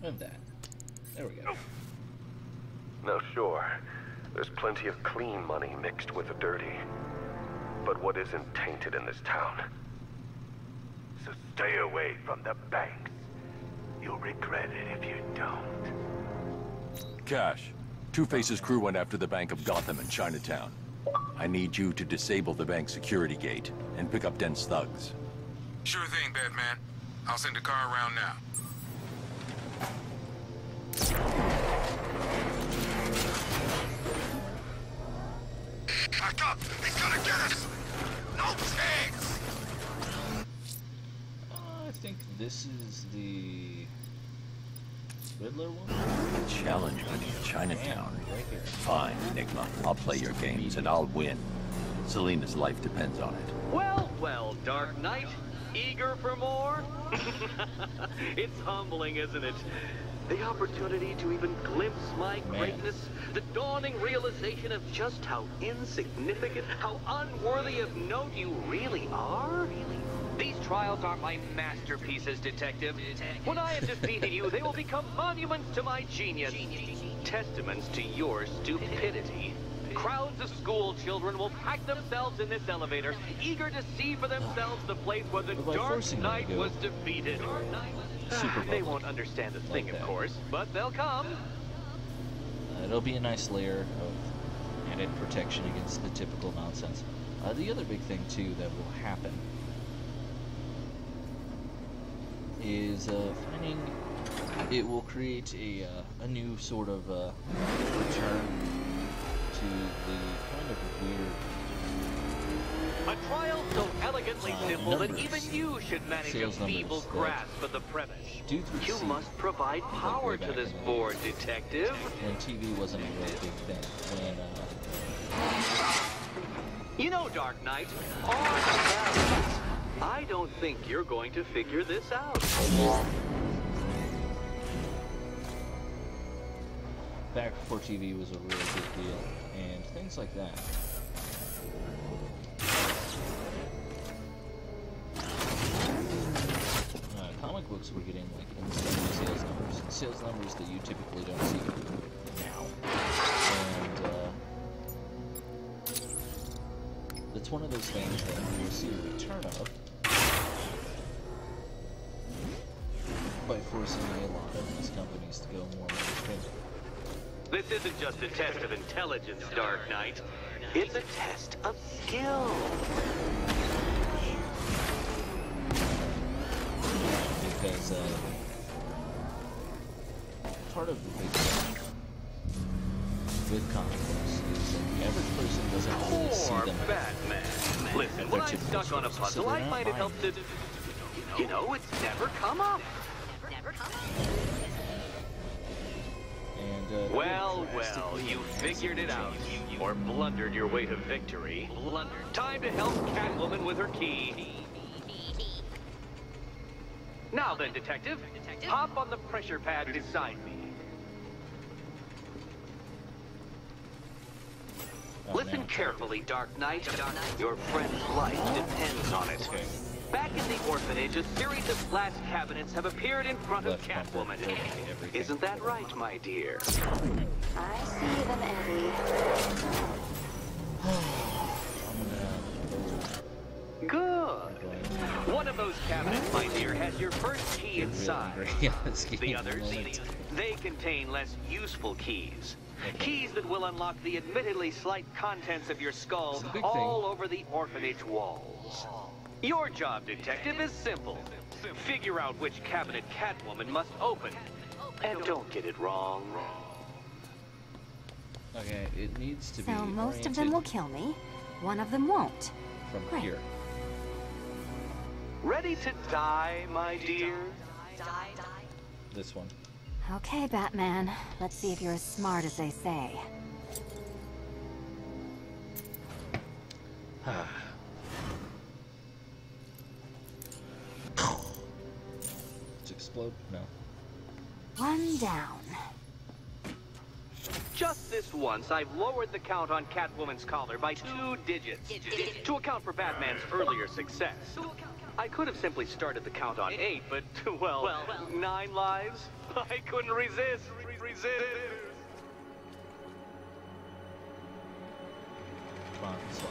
Of that. There we go. Now sure, there's plenty of clean money mixed with the dirty. But what isn't tainted in this town? So stay away from the banks. You'll regret it if you don't. Cash, Two-Face's crew went after the Bank of Gotham in Chinatown. I need you to disable the bank security gate and pick up Dent's thugs. Sure thing, Batman. I'll send a car around now. Back up! He's gonna get us! No chance! I think this is the Riddler one? Challenge me in Chinatown. Right here. Fine, Enigma. I'll play your games and I'll win. Selena's life depends on it. Well, well, Dark Knight. Eager for more? It's humbling, isn't it? The opportunity to even glimpse my greatness, the dawning realization of just how insignificant, how unworthy of note you really are. These trials are my masterpieces, Detective. When I have defeated you, they will become monuments to my genius, testaments to your stupidity. Crowds of school children will pack themselves in this elevator, eager to see for themselves the place where the Dark Knight was defeated. They won't understand a thing, of course, but they'll come. It'll be a nice layer of added protection against the typical nonsense. The other big thing, too, that will happen is finding it will create a new sort of return to the kind of weird a trial so elegantly simple that even you should manage a feeble grasp of the premise. You must provide power to this board, Detective. When TV wasn't a real big thing. When, You know, Dark Knight, on balance, I don't think you're going to figure this out. back before TV was a really big deal, and things like that. Comic books were getting like insane sales numbers that you typically don't see now, and it's one of those things that we will see a return of by forcing a lot of these companies to go more mainstream. This isn't just a test of intelligence, Dark Knight. It's a test of skill. Because part of the big thing with comic books is that the average person doesn't really see them. Batman. Listen, when I'm stuck on a puzzle, I might have helped it. You know, it's never come up. And, well, you figured it out. Or blundered your way to victory. Time to help Catwoman with her key. Now then, Detective, hop on the pressure pad beside me. Listen carefully, Dark Knight. Your friend's life depends on it. Bat Back in the orphanage, a series of glass cabinets have appeared in front of Catwoman. Isn't that right, my dear? I see them, Eddie. Good. One of those cabinets, my dear, has your first key inside. The others, they contain less useful keys. Keys that will unlock the admittedly slight contents of your skull all over the orphanage walls. Your job, detective, is simple. Figure out which cabinet Catwoman must open. And don't get it wrong. Okay, it needs to be So most of them will kill me. One of them won't. From here. Ready to die, my dear? This one. Okay, Batman. Let's see if you're as smart as they say. Let's explode? No. One down. Just this once, I've lowered the count on Catwoman's collar by 2 digits to account for Batman's earlier success. I could have simply started the count on 8, but, well, 9 lives? I couldn't resist.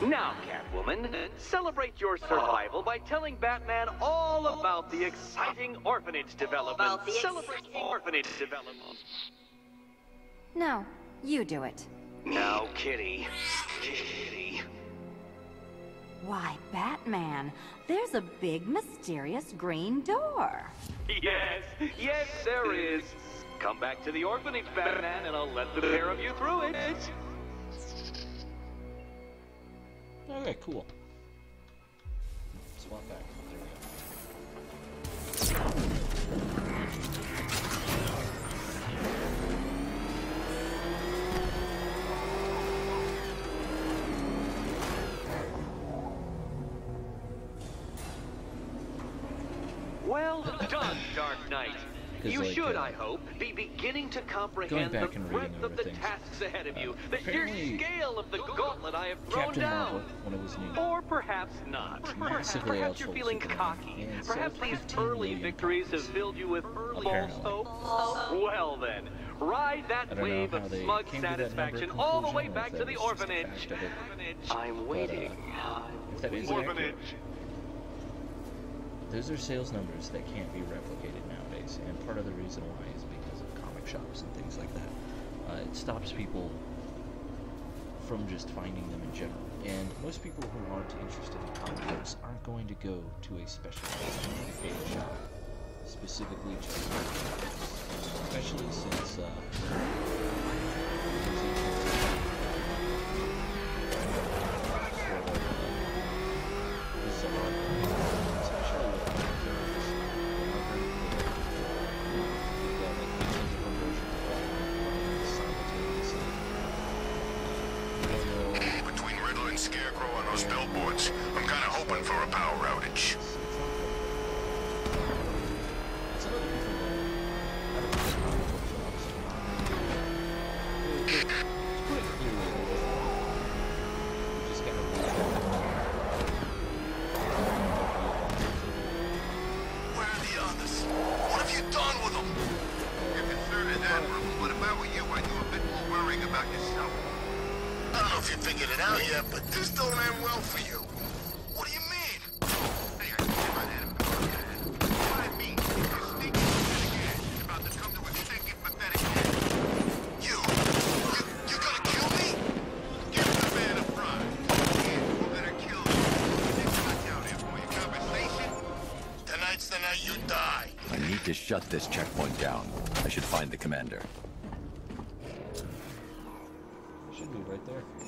Now, Catwoman, celebrate your survival by telling Batman all about the exciting orphanage development. Celebrate orphanage development. No, you do it. Now, Kitty. Why, Batman, there's a big, mysterious green door. Yes, there is. Come back to the orphanage, Batman, and I'll let the pair of you through it. Okay, cool. Swap back. There we go. Well done, Dark Knight. You like, should, I hope, be beginning to comprehend the breadth of the tasks ahead of you, the sheer scale of the gauntlet I have thrown Captain down. Marvel, when it was new. Or perhaps not. Massively Perhaps you're outsold feeling Superman. cocky. And Perhaps sold these 15 early million victories have filled you with false Apparently. hope. Well then, ride I that don't know wave how of they smug came to that number satisfaction of all the conclusion, way or if back that to the was just a orphanage. fact of it. I'm waiting. If that is accurate, those are sales numbers that can't be replicated nowadays, and part of the reason why is because of comic shops and things like that. It stops people from just finding them in general, and most people who aren't interested in comic books aren't going to go to a specialized comic shop, specifically just especially since Between Riddler and Scarecrow on those billboards, I'm kind of hoping for a power outage. Where are the others? What have you done with them? Your concern is admirable, but if I were you, I'd do a bit more worrying about yourself. I don't know if you figured it out yet, but this don't end well for you. What do you mean? Hey, I can get my head up. What I mean, you're sneaking pathetic ass is about to come to a stinking pathetic end. You gonna kill me? Give the man a prize. Yeah, we're gonna kill you. Next time down here for your conversation. Tonight's the night you die. I need to shut this checkpoint down. I should find the commander. should be right there. Yeah.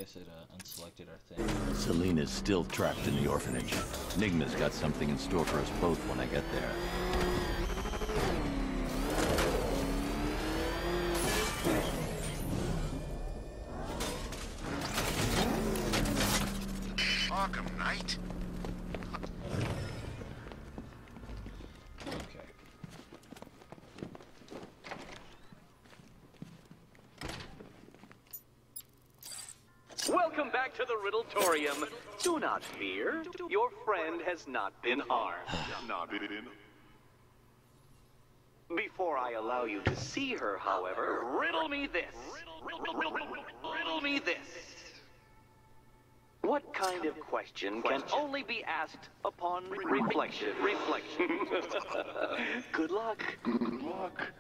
guess it unselected our thing. Selena's still trapped in the orphanage. Nigma's got something in store for us both when I get there. Arkham Knight? Okay. Welcome back to the Riddletorium. Do not fear. Your friend has not been harmed. Before I allow you to see her, however, riddle me this. Riddle me this. What kind of question can only be asked upon reflection? Good luck. Good luck.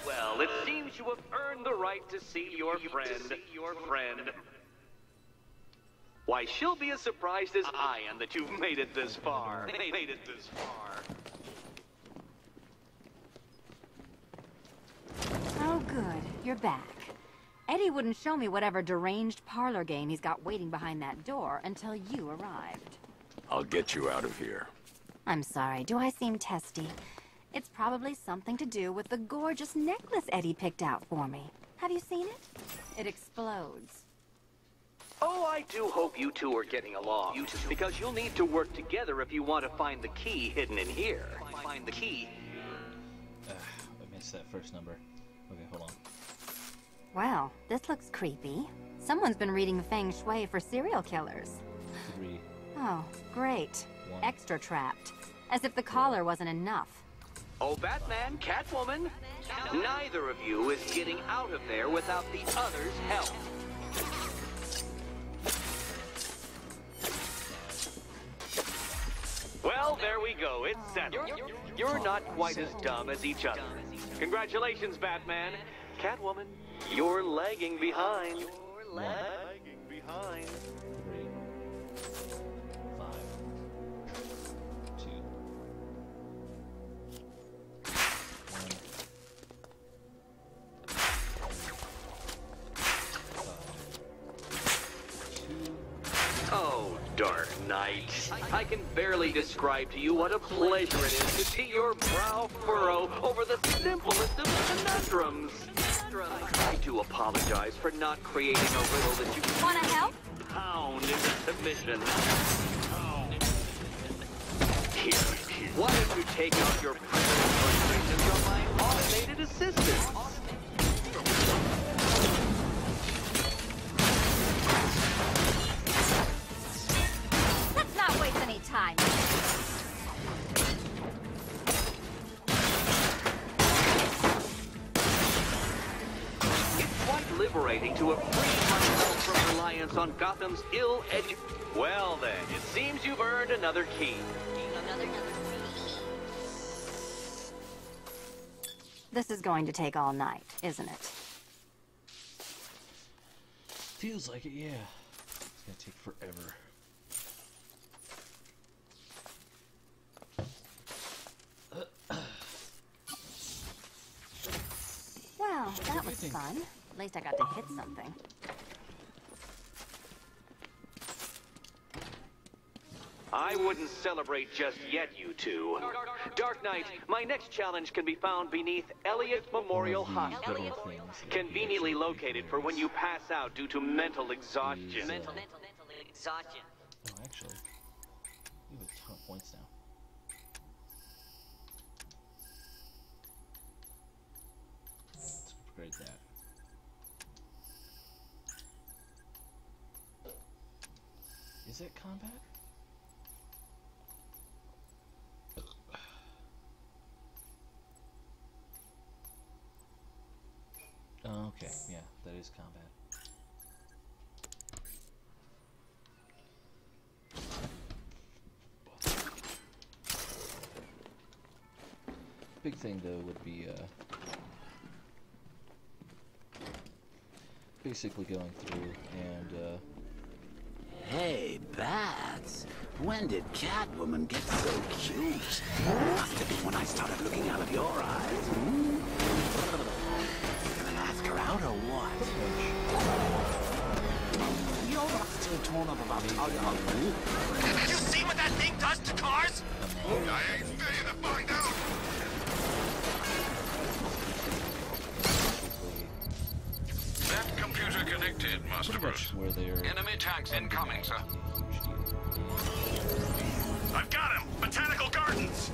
Well, it seems you have earned the right to see your friend. Why, she'll be as surprised as I am that you've made it this far. Oh, good. You're back. Eddie wouldn't show me whatever deranged parlor game he's got waiting behind that door until you arrived. I'll get you out of here. I'm sorry, do I seem testy? It's probably something to do with the gorgeous necklace Eddie picked out for me. Have you seen it? It explodes. Oh, I do hope you two are getting along. Because you'll need to work together if you want to find the key hidden in here. Find the key. I missed that first number. Okay, hold on. Well, this looks creepy. Someone's been reading Feng Shui for serial killers. 3. Oh, great. 1. Extra trapped. As if the collar wasn't enough. Oh, Batman, Catwoman, neither of you is getting out of there without the other's help. Well, there we go. It's settled. You're not quite as dumb as each other. Congratulations, Batman. Catwoman, you're lagging behind. 3, 5, 2, 1. Oh, Dark Knight. I can barely describe to you what a pleasure it is to see your brow furrow over the simplest of conundrums. I do apologize for not creating a riddle that you can Wanna help? pound into submission. Here, why don't you take out your personal frustrations on my automated assistant? Let's not waste any time. It's quite liberating to have freed myself from reliance on Gotham's ill-educated... Well then, it seems you've earned another key. This is going to take all night, isn't it? Feels like it, yeah. It's gonna take forever. Well, that was fun. At least I got to hit something. I wouldn't celebrate just yet, you two. Dark Knight, my next challenge can be found beneath Elliott Memorial Hospital. Conveniently located for when you pass out due to mental exhaustion. Oh, actually, you have a ton of points now. Let's upgrade that. Is it combat? Okay, yeah, that is combat. Big thing though would be basically going through and Hey, Bats. When did Catwoman get so cute? Must have been when I started looking out of your eyes. Gonna ask her out or what? You're not still torn up about You see what that thing does to cars? I ain't staying to find out. That computer connected, Master Bruce. Enemy tanks incoming, sir. I've got him! Botanical Gardens!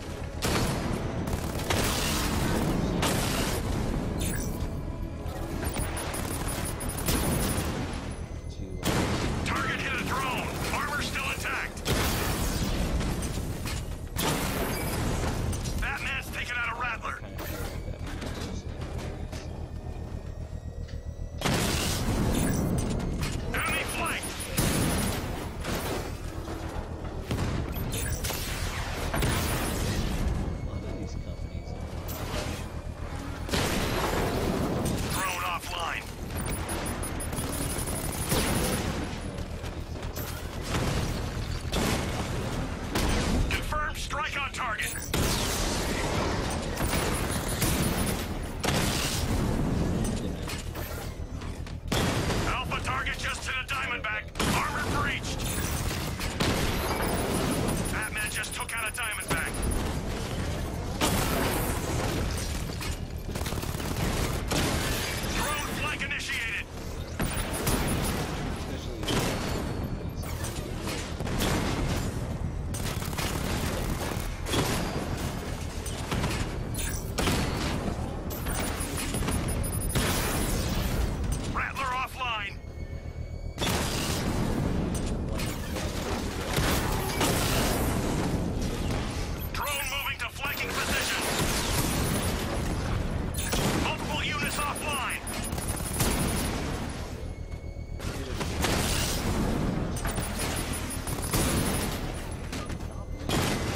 Target hit a drone! Armor still intact! Batman's taken out a Rattler! Enemy flank! Drone offline! Confirmed strike on target! Alpha target just hit a Diamondback. Armor breached. Batman just took out a Diamondback. Drone flank initiated. Rattler offline. Drone moving to flanking position. Multiple units offline.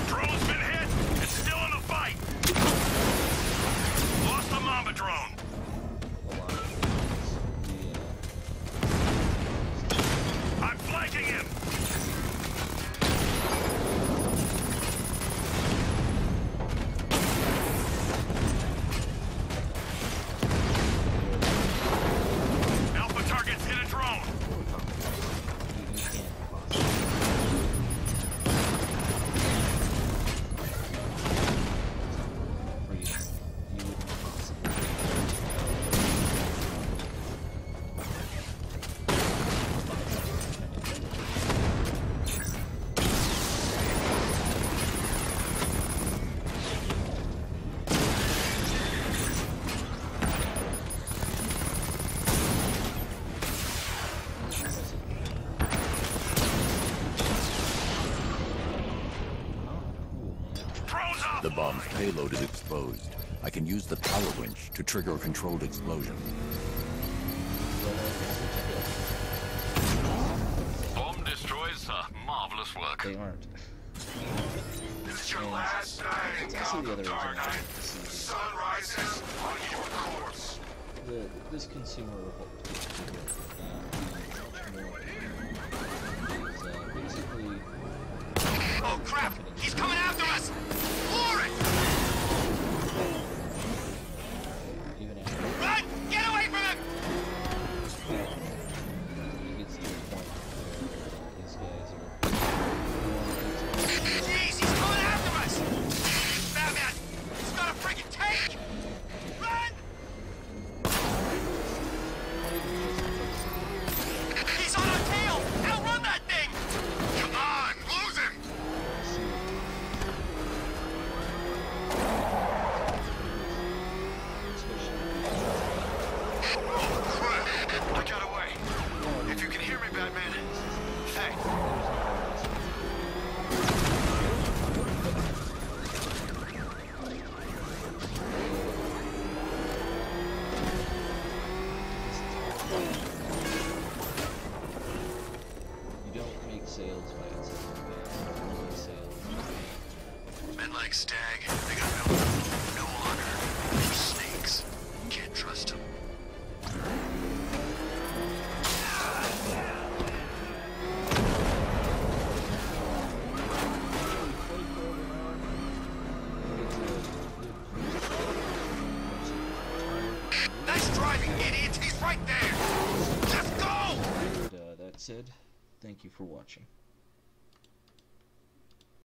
Drone's been hit. It's still in the fight. Lost the Mamba drone. I'm flanking him. Alpha targets hit a drone. The bomb's payload is exposed. I can use the power winch to trigger a controlled explosion. Bomb destroys, sir. Marvelous work. they aren't. This is your last night in Gotham, Dark Knight. The sun rises on your corpse. This consumer revolt basically. Oh crap! He's coming after us! Floor it! Even after Run! Get away from him! he gets to the point where these guys are. Jeez, he's coming after us! Batman! He's got a freaking tank! Run! He's on our tail! ain't like Stag. They got no honor. They're snakes. Can't trust them. Nice driving, idiot! He's right there! Let's go! That said, thank you for watching.